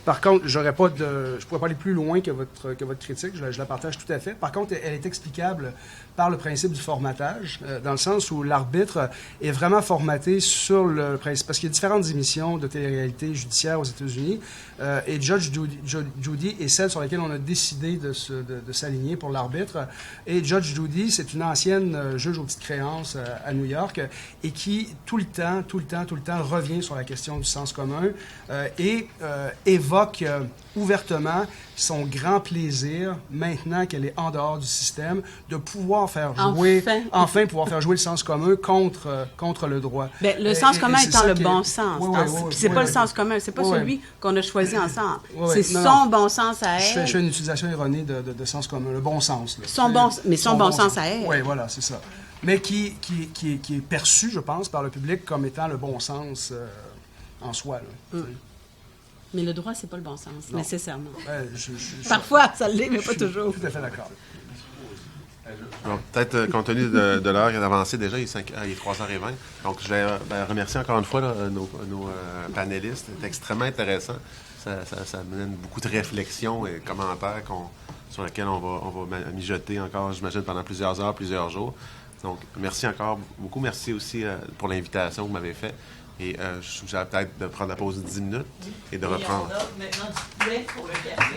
Par contre, je pourrais pas aller plus loin que votre critique. Je la partage tout à fait. Par contre, elle est explicable par le principe du formatage, dans le sens où l'arbitre est vraiment formaté sur le principe. Parce qu'il y a différentes émissions de télé-réalité judiciaire aux États-Unis, et Judge Judy est celle sur laquelle on a décidé de s'aligner pour l'arbitre. Et Judge Judy, c'est une ancienne juge aux petites créances à New York, et qui, tout le temps, revient sur la question du sens commun et évoque ouvertement son grand plaisir, maintenant qu'elle est en dehors du système, de pouvoir faire jouer, enfin pouvoir faire jouer le sens commun contre le droit. Bien, le sens commun étant le bon sens. Puis c'est pas le sens commun, c'est pas celui qu'on a choisi ensemble. C'est son bon sens à elle. Je fais une utilisation erronée de sens commun, le bon sens. Là. Son bon sens à elle. Oui, voilà, c'est ça. Mais qui est perçu, je pense, par le public comme étant le bon sens en soi. Là, Mais le droit, c'est pas le bon sens, nécessairement. Parfois, ça l'est, mais pas toujours. Tout à fait d'accord. Bon, peut-être, compte tenu de l'heure qui est avancée déjà, il est 3h20. Donc, je vais remercier encore une fois là, nos panélistes. C'est extrêmement intéressant. Ça mène beaucoup de réflexions et commentaires sur lesquels on va mijoter encore, j'imagine, pendant plusieurs heures, plusieurs jours. Donc, merci encore beaucoup. Merci aussi pour l'invitation que vous m'avez faite. Et je suggère peut-être de prendre la pause de 10 minutes et de reprendre. Et on a maintenant du poulet pour le café.